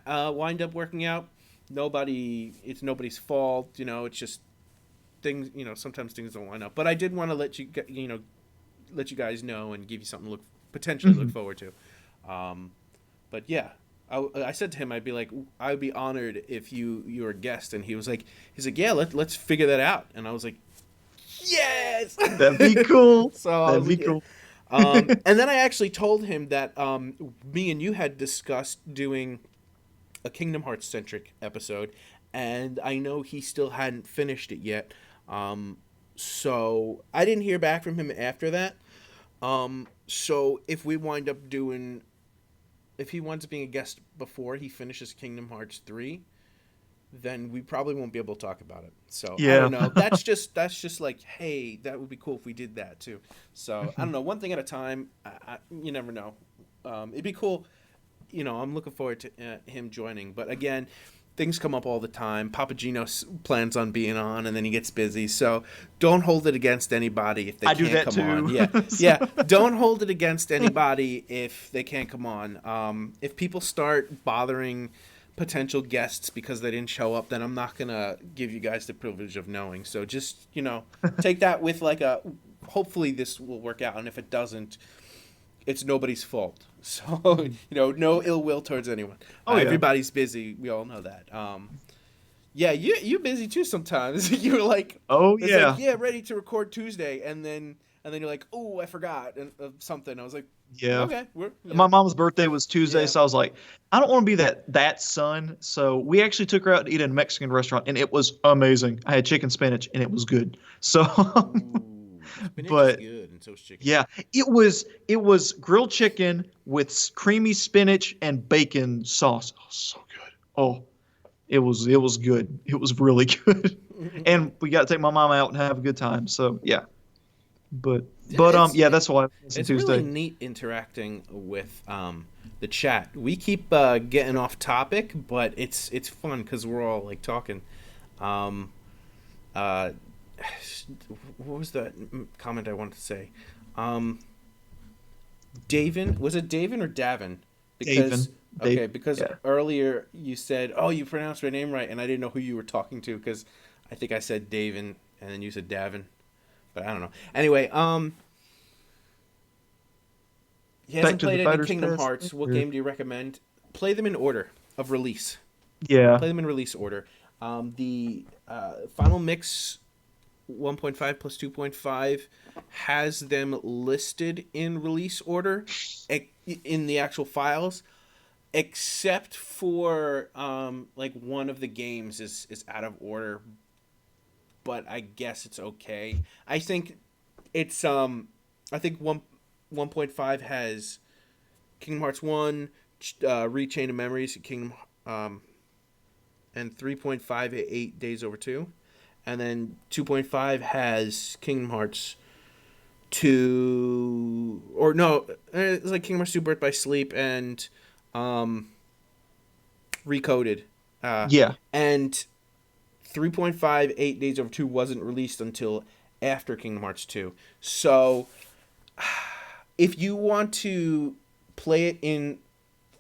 wind up working out, it's nobody's fault. You know, it's just things. You know, sometimes things don't line up. But I did want to let you guys know and give you something to potentially look forward to. But yeah, I said to him, I'd be honored if you were a guest, and he's like, yeah, let's figure that out. And I was like, yes, That'd be cool. So That'd be cool. and then I actually told him that me and you had discussed doing a Kingdom Hearts centric episode, and I know he still hadn't finished it yet. So I didn't hear back from him after that. So if he winds up being a guest before he finishes Kingdom Hearts 3, then we probably won't be able to talk about it. So Yeah. I don't know. That's just like, hey, that would be cool if we did that too. So I don't know. One thing at a time. You never know. It'd be cool. You know, I'm looking forward to him joining. But again, things come up all the time. Papa Gino plans on being on, and then he gets busy. So don't hold it against anybody if they can't come on. Yeah. Don't hold it against anybody if they can't come on. If people start bothering potential guests because they didn't show up, then I'm not gonna give you guys the privilege of knowing. So just, you know, take that with like hopefully this will work out, and if it doesn't, it's nobody's fault. So, you know, no ill will towards anyone. Yeah. Everybody's busy. We all know that. Yeah, you're busy too sometimes. You're like, ready to record Tuesday, and then you're like, oh, I forgot something. I was like, yeah. Okay. My mom's birthday was Tuesday, Yeah. so I was like, I don't want to be that son. So we actually took her out to eat at a Mexican restaurant, and it was amazing. I had chicken spinach, and it was good. So, Spinach but is good, and so is chicken. yeah, it was grilled chicken with creamy spinach and bacon sauce. Oh, so good. Oh, it was good. It was really good. And we got to take my mom out and have a good time. So yeah. But that's why it's It's Tuesday. really neat interacting with the chat. We keep getting off topic, but it's fun because we're all like talking. What was that comment I wanted to say? Davin, was it Davin or Davin? Because Yeah. earlier you said, "Oh, you pronounced my name right," and I didn't know who you were talking to because I think I said Davin and then you said Davin. But I don't know. Anyway, he hasn't played any Kingdom Hearts. What game do you recommend? Play them in order of release. Yeah. Play them in release order. The Final Mix 1.5 plus 2.5 has them listed in release order in the actual files, except for like one of the games is out of order. But I guess it's okay. I think it's I think 1.5 has Kingdom Hearts 1, Rechain of Memories, Kingdom and 3.5 8 Days Over 2. And then 2.5 has Kingdom Hearts 2 or no, it's like Kingdom Hearts 2 Birth by Sleep and Recoded. Yeah. And 3.5 8 Days Over 2 wasn't released until after Kingdom Hearts 2. So if you want to play it in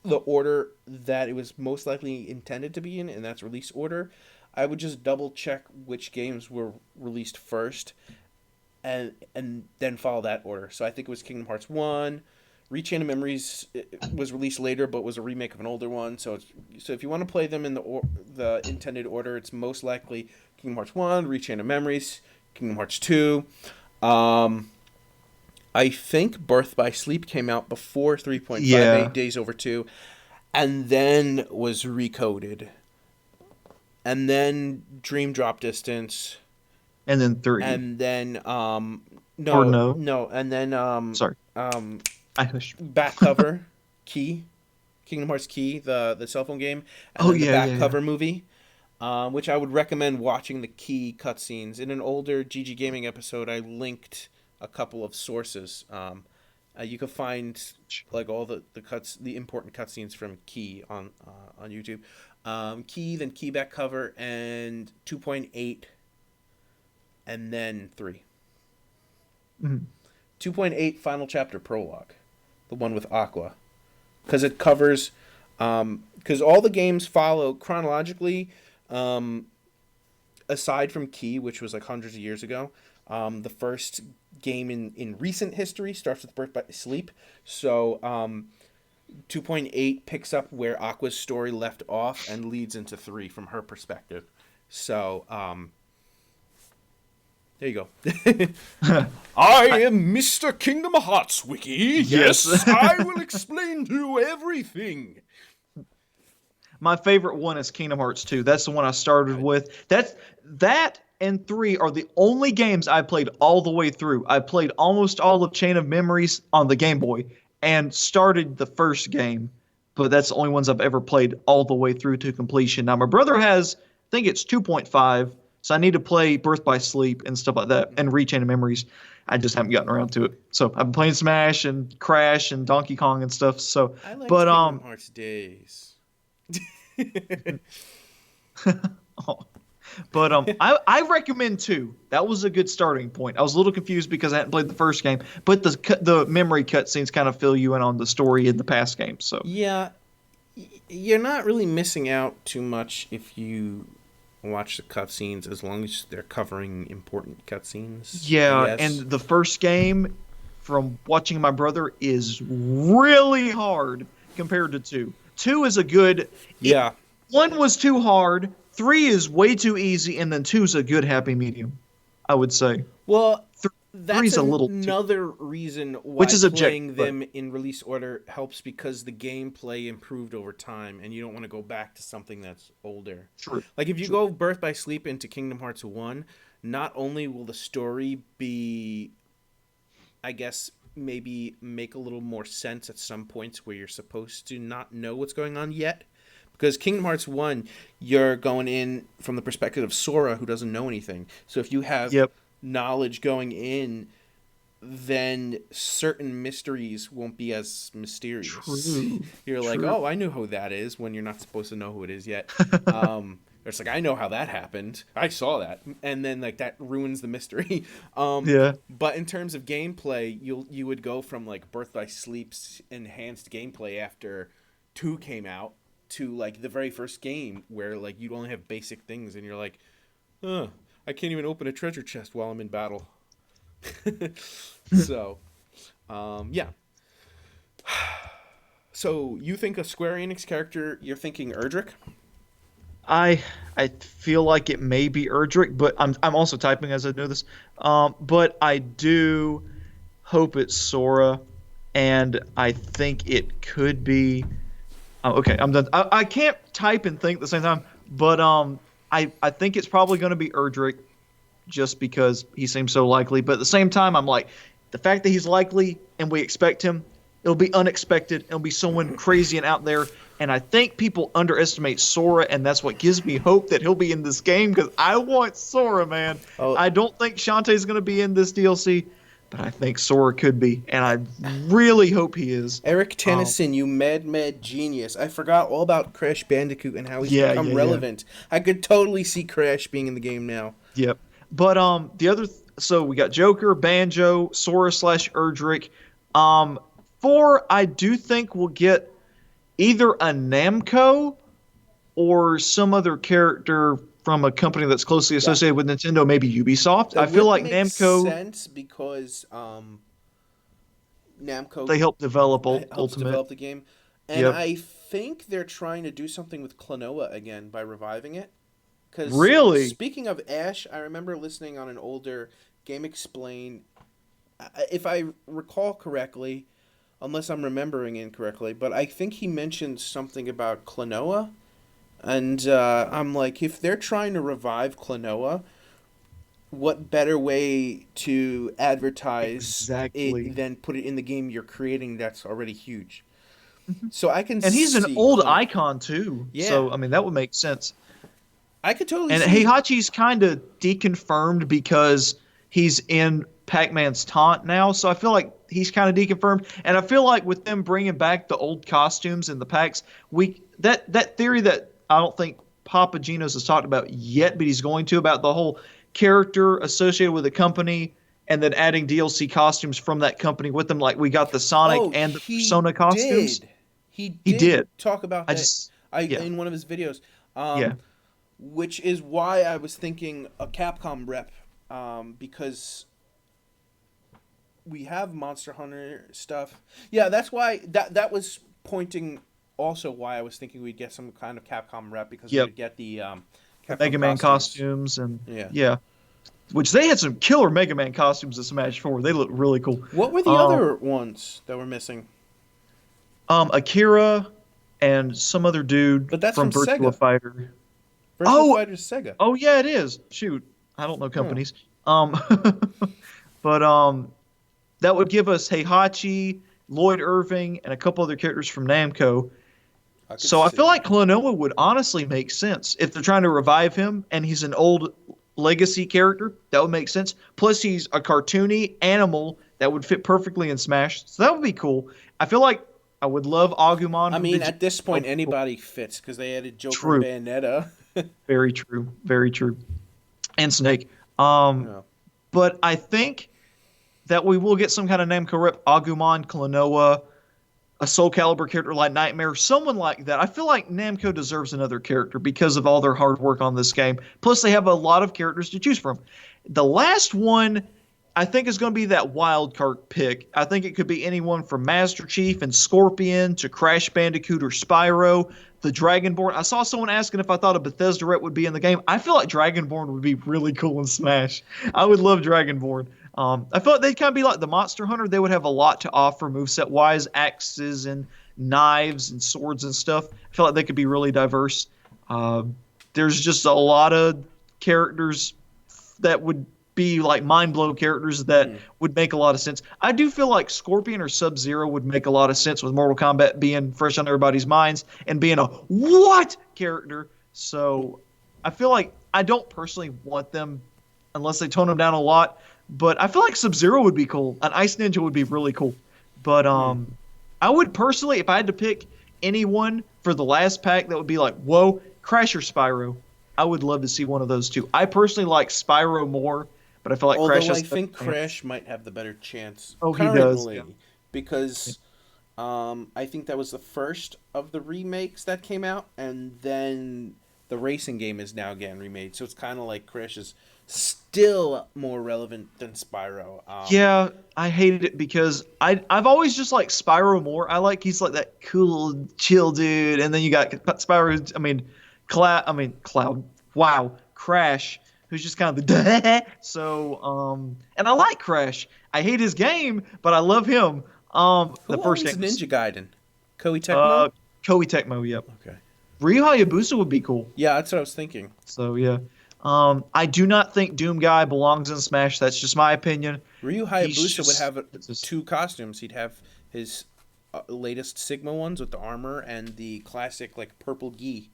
the order that it was most likely intended to be in, and that's release order, I would just double check which games were released first and then follow that order. So I think it was Kingdom Hearts 1. Rechain of Memories was released later, but was a remake of an older one. So if you want to play them in the intended order, it's most likely Kingdom Hearts 1, Rechain of Memories, Kingdom Hearts 2. I think Birth by Sleep came out before 3.58 Days Over 2, and then was recoded. And then Dream Drop Distance. And then 3. And then No. And then Sorry. Back cover Key, Kingdom Hearts Key, the cell phone game, and then the back cover movie, which I would recommend watching the Key cutscenes. In an older GG Gaming episode, I linked a couple of sources. You can find like all the important cutscenes from Key on YouTube. Key, then Key back cover, and 2.8, and then 3. Mhm. 2.8 final chapter prologue, the one with Aqua, because it covers because all the games follow chronologically, aside from Key, which was like hundreds of years ago. The first game in recent history starts with Birth by Sleep, so 2.8 picks up where Aqua's story left off and leads into 3 from her perspective. So there you go. I am Mr. Kingdom Hearts Wiki. Yes, Yes. I will explain to you everything. My favorite one is Kingdom Hearts 2. That's the one I started with. That and 3 are the only games I played all the way through. I played almost all of Chain of Memories on the Game Boy and started the first game, but that's the only ones I've ever played all the way through to completion. Now, my brother has, I think it's 2.5, so I need to play Birth by Sleep and stuff like that and read Chain of Memories. I just haven't gotten around to it. So I've been playing Smash and Crash and Donkey Kong and stuff. So, I like but Kingdom Hearts days. But I recommend 2. That was a good starting point. I was a little confused because I hadn't played the first game, but the memory cutscenes kind of fill you in on the story in the past games. So Yeah, you're not really missing out too much if you watch the cutscenes, as long as they're covering important cutscenes. yeah, I guess. and the first game, from watching my brother, is really hard compared to 2. 2 is a good. Yeah. 1 was too hard. 3 is way too easy, and then 2 is a good happy medium, I would say. Well, Three's that's a little too- another reason why Which is playing objective, but- them in release order helps, because the gameplay improved over time, and you don't want to go back to something that's older. True. Like, if you go Birth by Sleep into Kingdom Hearts 1, not only will the story be, I guess, maybe make a little more sense at some points where you're supposed to not know what's going on yet, because Kingdom Hearts 1, you're going in from the perspective of Sora, who doesn't know anything. So if you have knowledge going in, then certain mysteries won't be as mysterious. True. You're like, True. oh, I know who that is, when you're not supposed to know who it is yet. It's like, I know how that happened. I saw that. And then, like, that ruins the mystery. Yeah. But in terms of gameplay, you would go from, like, Birth by Sleep's enhanced gameplay after 2 came out to, like, the very first game where, like, you'd only have basic things, and you're like, I can't even open a treasure chest while I'm in battle. So, yeah. So, you think a Square Enix character, you're thinking Erdrick? I feel like it may be Erdrick, but I'm also typing as I do this. But I do hope it's Sora, and I think it could be. Okay, I'm done. I can't type and think at the same time, but I think it's probably going to be Erdrick, just because he seems so likely. But at the same time, I'm like, the fact that he's likely and we expect him, it'll be unexpected. It'll be someone crazy and out there. And I think people underestimate Sora, and that's what gives me hope that he'll be in this game, because I want Sora, man. Oh. I don't think Shantae's going to be in this DLC, but I think Sora could be, and I really hope he is. Eric Tennyson, you mad genius. I forgot all about Crash Bandicoot and how he's become yeah. relevant. I could totally see Crash being in the game now. Yep. But so we got Joker, Banjo, Sora / Erdrick. 4, I do think we'll get either a Namco or some other character from a company that's closely associated with Nintendo, maybe Ubisoft. I feel like Namco. Makes sense because Namco They helped develop helps Ultimate. develop the game, and Yep. I think they're trying to do something with Klonoa again by reviving it. 'Cause Really? Speaking of Ash, I remember listening on an older Game Explain. If I recall correctly, unless I'm remembering incorrectly, but I think he mentioned something about Klonoa, and I'm like, if they're trying to revive Klonoa, what better way to advertise Exactly. it than put it in the game you're creating that's already huge? So I can And he's an see old Klonoa. icon too. Yeah. So I mean that would make sense. I could totally And see. Heihachi's kind of deconfirmed because he's in Pac-Man's taunt now, so I feel like he's kind of deconfirmed. And I feel like with them bringing back the old costumes and the packs, that theory that I don't think Papa Gino's has talked about yet, but he's going to, about the whole character associated with the company and then adding DLC costumes from that company with them. Like we got the Sonic and the Persona costumes. He He did talk about that. In one of his videos. Yeah. Which is why I was thinking a Capcom rep, because we have Monster Hunter stuff. Yeah, that's why that was pointing. Also, why I was thinking we'd get some kind of Capcom rep, because we would get the Mega Man costumes and which they had some killer Mega Man costumes in Smash 4. They look really cool. What were the other ones that were missing? Akira and some other dude but that's from Virtua Sega. Fighter. Virtua Fighter's Sega. Oh yeah, it is. Shoot, I don't know companies. But that would give us Heihachi, Lloyd Irving, and a couple other characters from Namco. I feel like Klonoa would honestly make sense if they're trying to revive him, and he's an old legacy character. That would make sense. Plus, he's a cartoony animal that would fit perfectly in Smash, so that would be cool. I feel like I would love Agumon. I mean, at this point, anybody fits because they added Joker and Bayonetta. Very true. Very true. And Snake. But I think that we will get some kind of Namco rep. Agumon, Klonoa, a Soul Calibur character like Nightmare, someone like that. I feel like Namco deserves another character because of all their hard work on this game. Plus, they have a lot of characters to choose from. The last one, I think, is going to be that wild card pick. I think it could be anyone from Master Chief and Scorpion to Crash Bandicoot or Spyro, the Dragonborn. I saw someone asking if I thought a Bethesda rep would be in the game. I feel like Dragonborn would be really cool in Smash. I would love Dragonborn. I feel like they'd kind of be like the Monster Hunter. They would have a lot to offer moveset-wise, axes and knives and swords and stuff. I feel like they could be really diverse. There's just a lot of characters that would be like mind-blow characters that would make a lot of sense. I do feel like Scorpion or Sub-Zero would make a lot of sense with Mortal Kombat being fresh on everybody's minds and being a what character. So I feel like I don't personally want them unless they tone them down a lot. But I feel like Sub-Zero would be cool. An Ice Ninja would be really cool. But I would personally, if I had to pick anyone for the last pack that would be like, whoa, Crash or Spyro, I would love to see one of those two. I personally like Spyro more, but I feel like Crash I think Crash might have the better chance currently, he does, because I think that was the first of the remakes that came out, and then the racing game is now getting remade. So it's kind of like Crash is still more relevant than Spyro. Yeah, I hated it because I've always just liked Spyro more. I like he's like that cool, chill dude, and then you got Spyro. Cloud. Wow, Crash, who's just kind of the so. And I like Crash. I hate his game, but I love him. The first game, Ninja Gaiden, Koei Tecmo. Koei Tecmo, yep. Okay. Ryu Hayabusa would be cool. Yeah, that's what I was thinking. So yeah. I do not think Doom Guy belongs in Smash. That's just my opinion. Ryu Hayabusa would have two costumes. He'd have his latest Sigma ones with the armor and the classic like purple gi.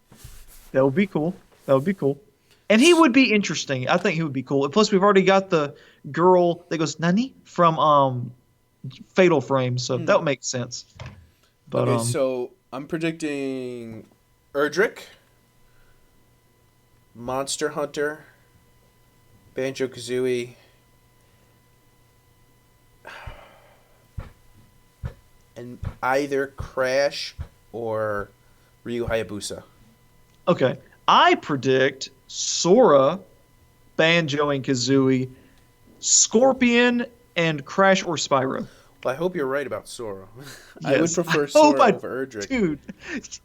That would be cool. And he would be interesting. I think he would be cool. And plus, we've already got the girl that goes Nani from Fatal Frame, so that would make sense. But okay, so I'm predicting Erdrick, Monster Hunter, Banjo-Kazooie, and either Crash or Ryu Hayabusa. Okay. I predict Sora, Banjo and Kazooie, Scorpion, and Crash or Spyro. Well, I hope you're right about Sora. Yes. I would prefer Sora over Erdrick. Dude,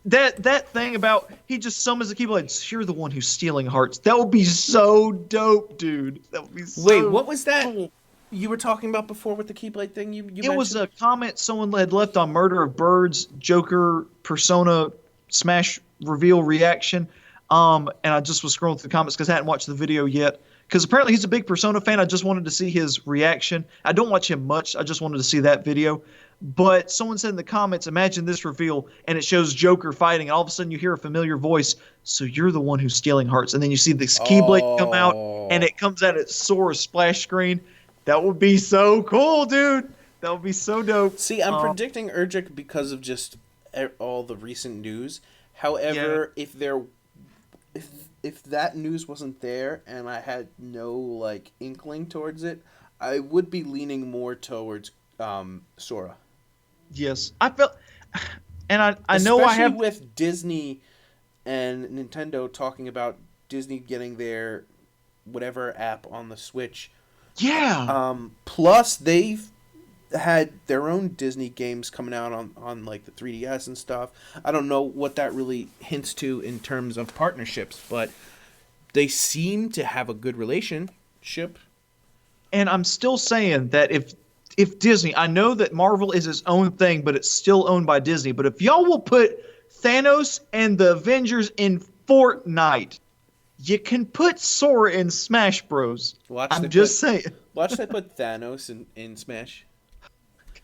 that thing about he just summons the Keyblades. You're the one who's stealing hearts. That would be so dope, dude. That would be so Wait, what was that you were talking about before with the Keyblade thing? You it was a comment someone had left on Murder of Birds, Joker, Persona, Smash reveal reaction. And I just was scrolling through the comments because I hadn't watched the video yet. Because apparently he's a big Persona fan. I just wanted to see his reaction. I don't watch him much. I just wanted to see that video. But someone said in the comments, imagine this reveal, and it shows Joker fighting, and all of a sudden you hear a familiar voice. So you're the one who's stealing hearts. And then you see this Keyblade come out, and it comes out at Sora's splash screen. That would be so cool, dude. That would be so dope. See, I'm predicting Erdrick because of just all the recent news. However, if there if that news wasn't there and I had no like inkling towards it, I would be leaning more towards Sora. Yes, I felt, and I know I Especially have. with Disney and Nintendo talking about Disney getting their whatever app on the Switch. Yeah. Plus they've had their own Disney games coming out on like the 3DS and stuff. I don't know what that really hints to in terms of partnerships, but they seem to have a good relationship. And I'm still saying that if Disney, I know that Marvel is its own thing, but it's still owned by Disney. But if y'all will put Thanos and the Avengers in Fortnite, you can put Sora in Smash Bros. I'm just saying. Watch they put Thanos in Smash.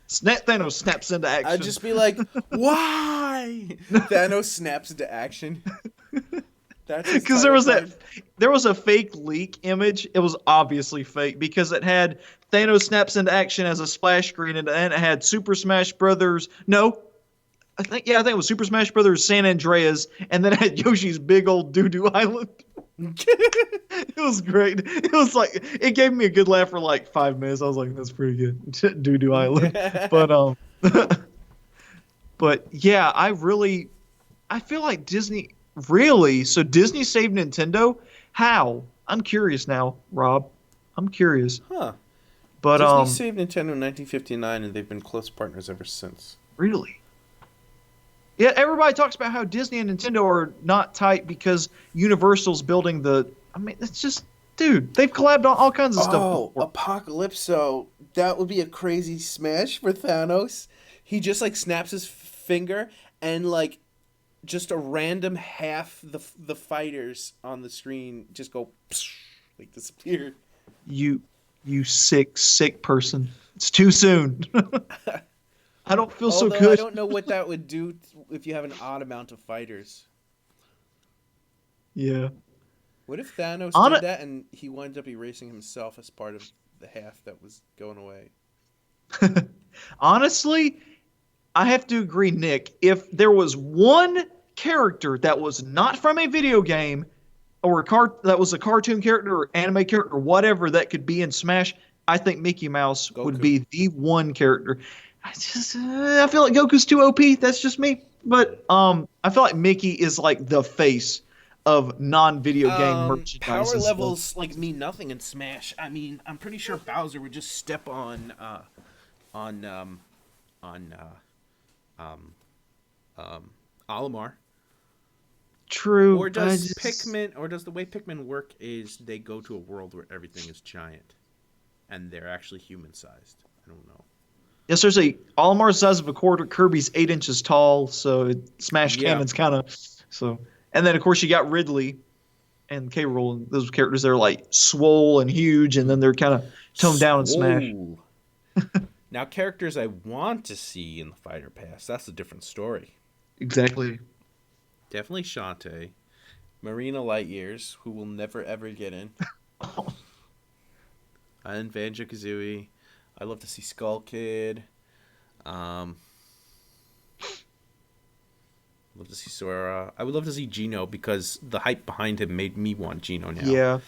Thanos snaps into action. I'd just be like, why? Thanos snaps into action. Because there was a fake leak image. It was obviously fake because it had Thanos snaps into action as a splash screen, and then it had Super Smash Brothers. No, I think it was Super Smash Brothers San Andreas, and then it had Yoshi's big old doo-doo island. It was great. It was like it gave me a good laugh for like 5 minutes. I was like, "That's pretty good." Doo-doo island, but but yeah, I feel like Disney. Really? So Disney saved Nintendo? How? I'm curious now, Rob. I'm curious. Huh. But Disney saved Nintendo in 1959, and they've been close partners ever since. Really? Yeah, everybody talks about how Disney and Nintendo are not tight because Universal's building the... I mean, it's just... Dude, they've collabed on all kinds of stuff. Oh, Apocalypso. That would be a crazy smash for Thanos. He just, like, snaps his finger, and, like... just a random half the fighters on the screen just go like disappear. You sick person. It's too soon. I don't feel so good. I don't know what that would do if you have an odd amount of fighters. Yeah. What if Thanos did that and he wound up erasing himself as part of the half that was going away? Honestly, I have to agree, Nick. If there was one character that was not from a video game or that was a cartoon character or anime character or whatever that could be in Smash, I think Mickey Mouse would be the one character. I feel like Goku's too OP. That's just me. But I feel like Mickey is like the face of non-video game merchandise. Power levels like mean nothing in Smash. I mean, I'm pretty sure Bowser would just step on Olimar. True. Or does the way Pikmin work is they go to a world where everything is giant and they're actually human sized? I don't know. Yes, there's Olimar's size of a quarter, Kirby's 8 inches tall, so Smash Cannon's kind of so. And then of course you got Ridley and K. Rool, and those characters that are like swole and huge, and then they're kind of toned down in Smash. Now characters I want to see in the Fighter Pass, that's a different story. Exactly. Definitely Shantae. Marina Lightyears, who will never ever get in. And Banjo-Kazooie. I'd love to see Skull Kid. Love to see Sora. I would love to see Gino because the hype behind him made me want Gino now. Yeah.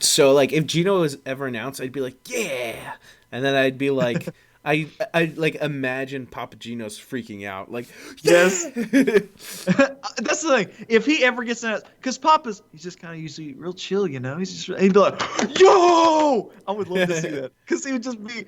So, like, if Gino was ever announced, I'd be like, yeah! And then I'd be like... I'd like imagine Papa Gino's freaking out, like yes. That's the thing. If he ever gets announced, because he's just kind of usually real chill, you know. He'd be like, "Yo!" I would love to see that because he would just be.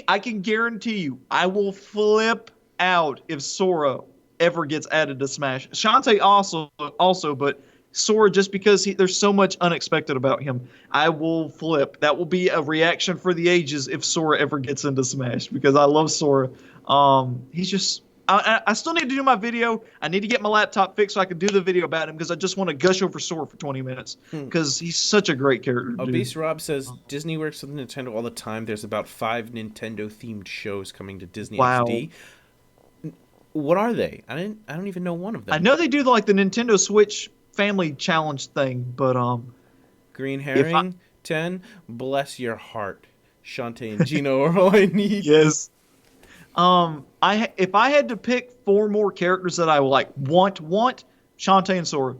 I can guarantee you, I will flip out if Sora ever gets added to Smash. Shantae also, but Sora, just because there's so much unexpected about him, I will flip. That will be a reaction for the ages if Sora ever gets into Smash, because I love Sora. He's just... I still need to do my video. I need to get my laptop fixed so I can do the video about him, because I just want to gush over Sora for 20 minutes, because he's such a great character. Obese Rob says, Disney works with Nintendo all the time. There's about 5 Nintendo-themed shows coming to Disney XD. What are they? I don't even know one of them. I know they do like the Nintendo Switch Family Challenge thing, but Green Herring 10, bless your heart. Shantae and Gino are all I need. Yes. If I had to pick 4 more characters that I like want, Shantae and Sora.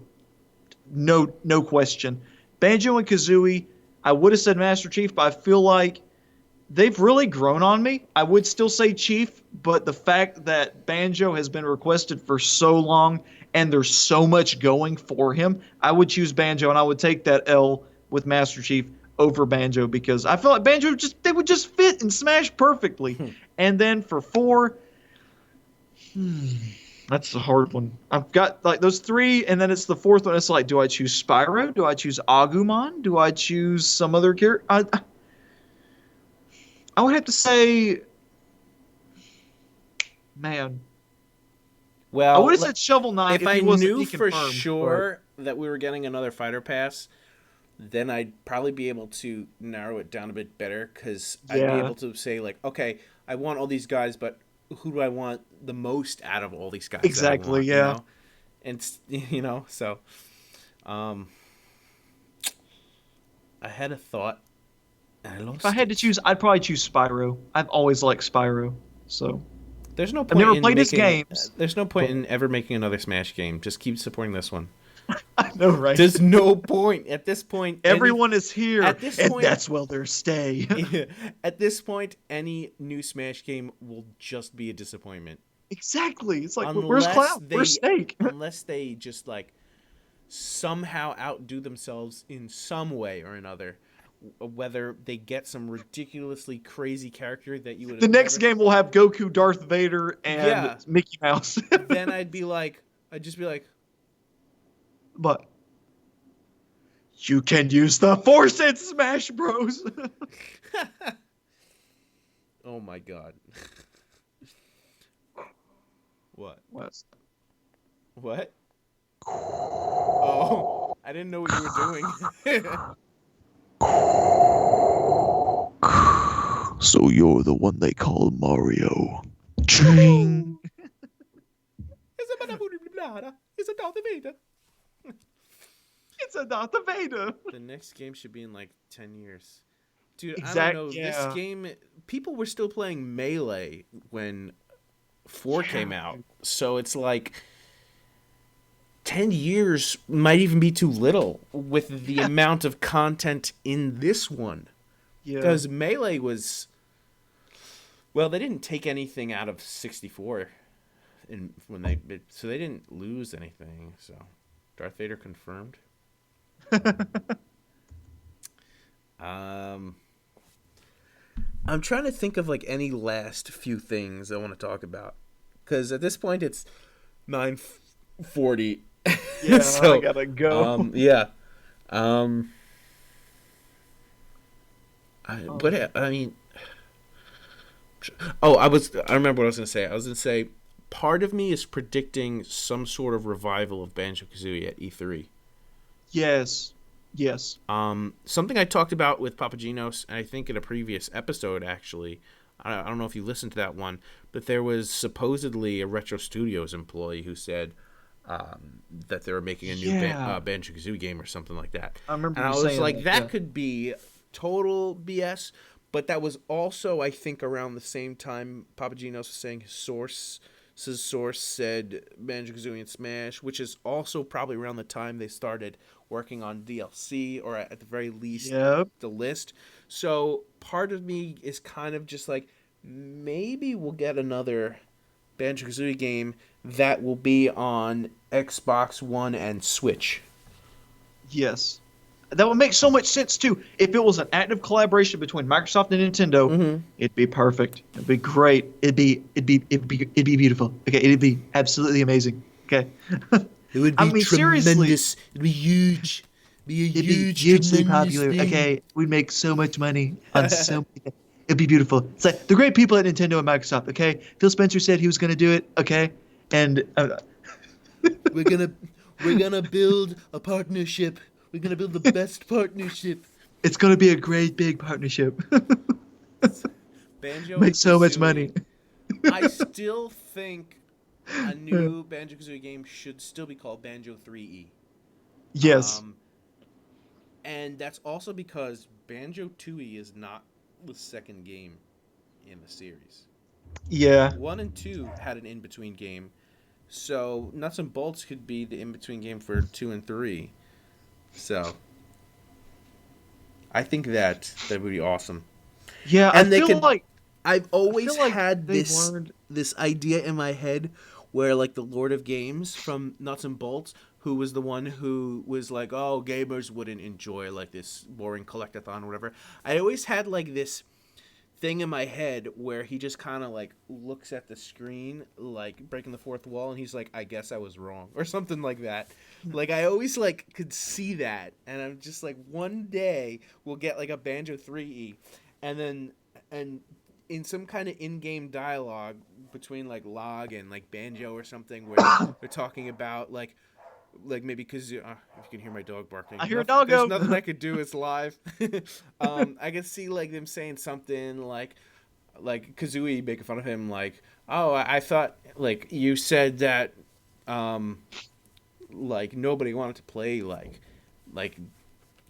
No question. Banjo and Kazooie, I would have said Master Chief, but I feel like they've really grown on me. I would still say Chief, but the fact that Banjo has been requested for so long and there's so much going for him, I would choose Banjo, and I would take that L with Master Chief over Banjo because I feel like Banjo they would just fit and smash perfectly. And then for 4, that's a hard one. I've got like those 3, and then it's the 4th one. It's like, do I choose Spyro? Do I choose Agumon? Do I choose some other character? I would have to say, man. Well, I would have said Shovel Knight if he I wasn't knew for deconfirmed, sure that we were getting another fighter pass, then I'd probably be able to narrow it down a bit better because I'd be able to say like, okay, I want all these guys, but who do I want the most out of all these guys? Exactly. That I want, you know? And so, I had a thought. And I lost if I had to choose, I'd probably choose Spyro. I've always liked Spyro, so. There's no point. I've never in played his making, games. There's no point in ever making another Smash game. Just keep supporting this one. I know, right? There's no point at this point. Everyone is here, at this and point, that's where they'll stay. At this point, any new Smash game will just be a disappointment. Exactly. It's like, where's Cloud? Where's Snake? Unless they just like somehow outdo themselves in some way or another. Whether they get some ridiculously crazy character that you would. The next game will have Goku, Darth Vader, and Mickey Mouse. Then I'd just be like, but you can use the Force in Smash Bros. oh my god. What? What? Oh, I didn't know what you were doing. So you're the one they call Mario. Ching. It's a Darth Vader. It's a Darth Vader. The next game should be in like 10 years. Dude, I don't know. Yeah. This game, people were still playing Melee when 4 came out. So it's like 10 years might even be too little with the amount of content in this one. Yeah. Because Melee was... Well, they didn't take anything out of 64. So they didn't lose anything. So Darth Vader confirmed. I'm trying to think of like any last few things I want to talk about. Because at this point it's 9:40. Yeah, so, I gotta go. Yeah. I remember what I was going to say. I was going to say, part of me is predicting some sort of revival of Banjo-Kazooie at E3. Yes. Something I talked about with Papagenos, and I think in a previous episode, actually. I don't know if you listened to that one, but there was supposedly a Retro Studios employee who said that they were making a new Banjo-Kazooie game or something like that. I remember and I was saying like, that could be total BS, but that was also, I think, around the same time Papagenos was saying his source said Banjo-Kazooie and Smash, which is also probably around the time they started working on DLC, or at the very least the list. So part of me is kind of just like, maybe we'll get another Banjo-Kazooie game that will be on Xbox One and Switch. Yes. That would make so much sense too. If it was an active collaboration between Microsoft and Nintendo, it'd be perfect. It'd be great. It'd be beautiful. Okay, it'd be absolutely amazing. Okay. It would be tremendous. Seriously, it'd be huge. It'd be hugely popular. Thing. Okay, we'd make so much money on so many. It'd be beautiful. It's like the great people at Nintendo and Microsoft. Okay, Phil Spencer said he was going to do it. Okay, and we're gonna build a partnership. We're going to build the best partnership. It's going to be a great big partnership. Banjo make so much money. I still think a new Banjo-Kazooie game should still be called Banjo 3E. Yes. And that's also because Banjo 2E is not the second game in the series. Yeah. 1 and 2 had an in-between game. So Nuts and Bolts could be the in-between game for 2 and 3. So I think that would be awesome. Yeah, And I they feel could. like I've always had they've this learned. this idea in my head where like the Lord of Games from Nuts and Bolts, who was the one who was like, oh, gamers wouldn't enjoy like this boring collectathon or whatever. I always had like this thing in my head where he just kind of like looks at the screen like breaking the fourth wall, and he's like, I guess I was wrong, or something like that. Like I always like could see that, and I'm just like, one day we'll get like a Banjo 3E, and in some kind of in-game dialogue between like Log and like Banjo or something, where they're talking about like maybe because if you can hear my dog barking, I hear a doggo. There's nothing I could do. It's live. I could see like them saying something like Kazooie making fun of him, like, oh, I thought like you said that like nobody wanted to play like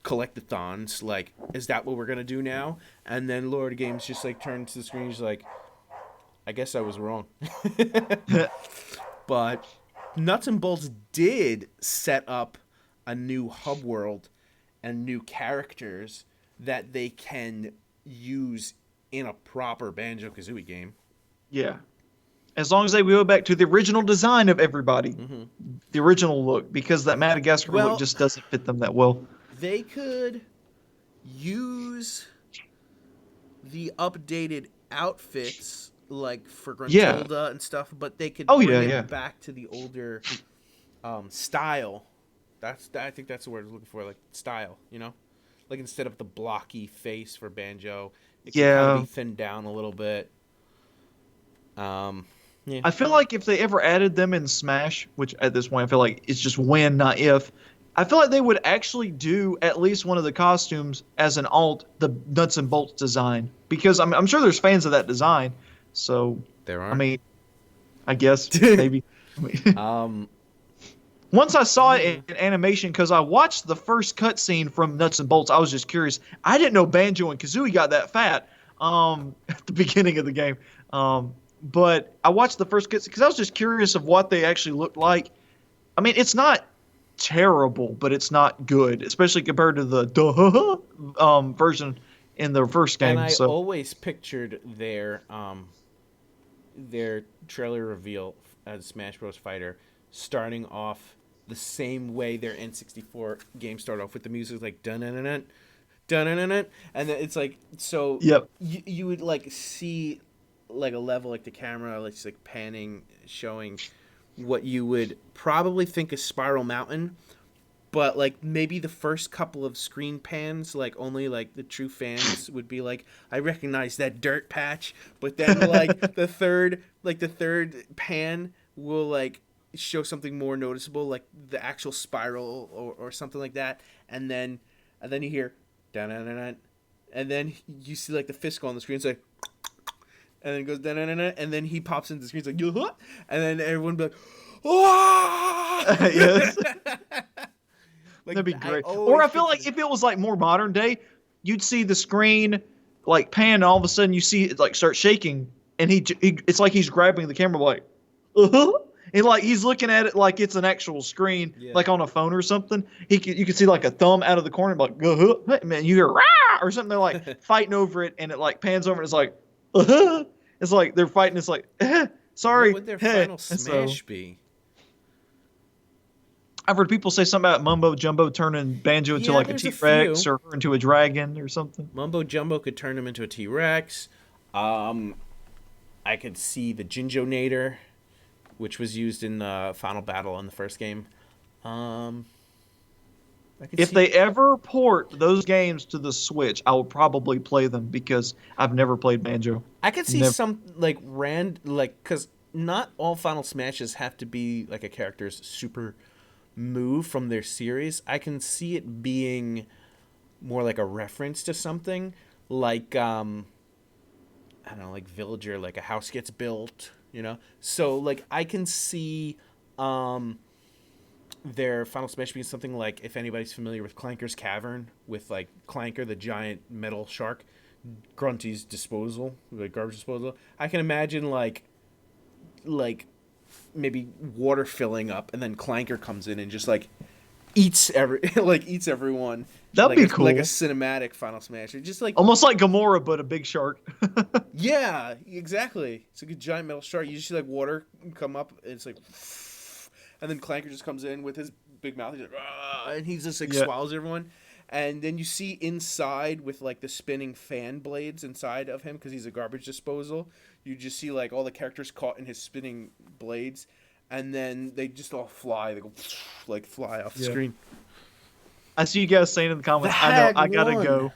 collectathons. Like, is that what we're gonna do now? And then Lord Games just like turns to the screen. He's like, I guess I was wrong. But Nuts and Bolts did set up a new hub world and new characters that they can use in a proper Banjo-Kazooie game. Yeah. As long as they go back to the original design of everybody, the original look, because that Madagascar look just doesn't fit them that well. They could use the updated outfits, like for Gruntilda and stuff, but they could bring it back to the older style. I think that's the word I was looking for, like style, you know? Like instead of the blocky face for Banjo, it can kind of be thinned down a little bit. Yeah. I feel like if they ever added them in Smash, which at this point I feel like it's just when, not if, I feel like they would actually do at least one of the costumes as an alt, the Nuts and Bolts design, because I'm sure there's fans of that design. So There are. I mean, I guess maybe. Once I saw it in animation, because I watched the first cutscene from Nuts and Bolts, I was just curious. I didn't know Banjo and Kazooie got that fat at the beginning of the game. But I watched the first cutscene because I was just curious of what they actually looked like. I mean, it's not terrible, but it's not good, especially compared to the version in the first game. And I always pictured their trailer reveal as Smash Bros. Fighter starting off the same way their N64 game started off, with the music like dun-dun-dun-dun, dun-dun-dun-dun, and then it's like, so you would like see like a level, like the camera like just like panning, showing what you would probably think is Spiral Mountain, but like maybe the first couple of screen pans, like only like the true fans would be like, I recognize that dirt patch, but then like the third pan will like show something more noticeable, like the actual spiral or something like that, and then you hear dun-dun-dun-dun, and then you see like the fist go on the screen. It's like, and then it goes dun-dun-dun-dun, and then he pops into the screen. It's like, yoo-hoo! And then everyone be like, "Wah!" Yes. Like, that'd be great. Or I feel like if it was like more modern day, you'd see the screen like pan, and all of a sudden you see it like start shaking, and he it's like he's grabbing the camera like, and like he's looking at it like it's an actual screen, like on a phone or something. You could see like a thumb out of the corner, like, man, you hear rah or something. They're like fighting over it, and it like pans over, and it's like, it's like they're fighting. It's like, sorry. What would their final smash be? I've heard people say something about Mumbo Jumbo turning Banjo into like a T-Rex or into a dragon or something. Mumbo Jumbo could turn him into a T-Rex. I could see the Jinjonator, which was used in the final battle in the first game. If they ever port those games to the Switch, I will probably play them because I've never played Banjo. I could see some like because not all Final Smashes have to be like a character's super move from their series. I can see it being more like a reference to something, like I don't know, like Villager, like a house gets built, you know. So like I can see their Final Smash being something like, if anybody's familiar with Clanker's Cavern, with like Clanker, the giant metal shark, Grunty's disposal, like garbage disposal. I can imagine like maybe water filling up, and then Clanker comes in and just like eats everyone. That'd be cool. Like a cinematic Final Smash. Just like almost like Gamora, but a big shark. yeah, exactly. It's like a giant metal shark. You just see like water come up, and it's like, and then Clanker just comes in with his big mouth, he's like, and he just like swallows everyone. And then you see inside with like the spinning fan blades inside of him because he's a garbage disposal. You just see like all the characters caught in his spinning blades, and then they just all fly. They go like fly off the screen. I see you guys saying in the comments. I know I gotta go.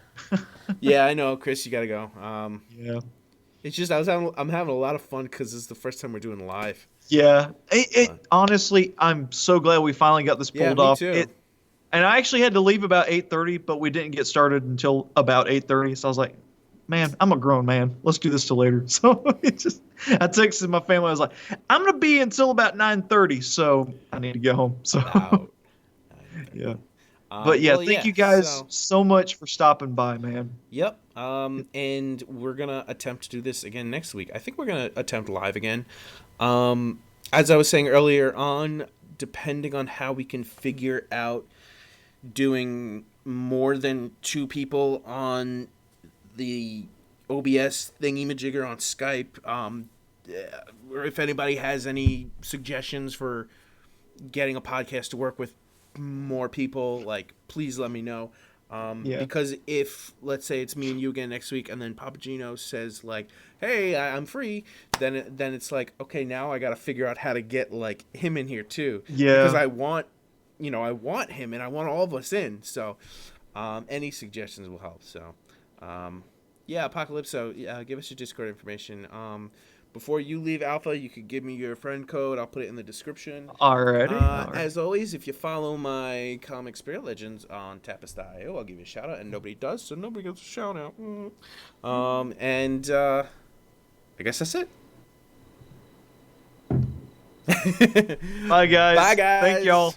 Yeah, I know, Chris. You gotta go. Yeah. It's just I'm having a lot of fun because this is the first time we're doing live. Yeah. Honestly, I'm so glad we finally got this pulled off. Me too. And I actually had to leave about 8:30, but we didn't get started until about 8:30. So I was like, man, I'm a grown man. Let's do this till later. So I texted my family. I was like, I'm going to be until about 9:30. So I need to go home. So yeah. But yeah, thank you guys so much for stopping by, man. Yep. And we're going to attempt to do this again next week. I think we're going to attempt live again. As I was saying earlier on, depending on how we can figure out doing more than 2 people on the OBS thingy-majigger on Skype, or if anybody has any suggestions for getting a podcast to work with more people, like, please let me know. Because if, let's say it's me and you again next week, and then Papa Gino says, like, hey, I'm free, then it's like, okay, now I got to figure out how to get, like, him in here, too. Yeah. Because I want him, and I want all of us in. So, any suggestions will help. So, Apocalypso, give us your Discord information. Before you leave Alpha, you could give me your friend code. I'll put it in the description. Alrighty. As always, if you follow my comic Spirit Legends on Tapest.io, I'll give you a shout out, and nobody does, so nobody gets a shout out. I guess that's it. Bye guys. Bye guys. Thank y'all.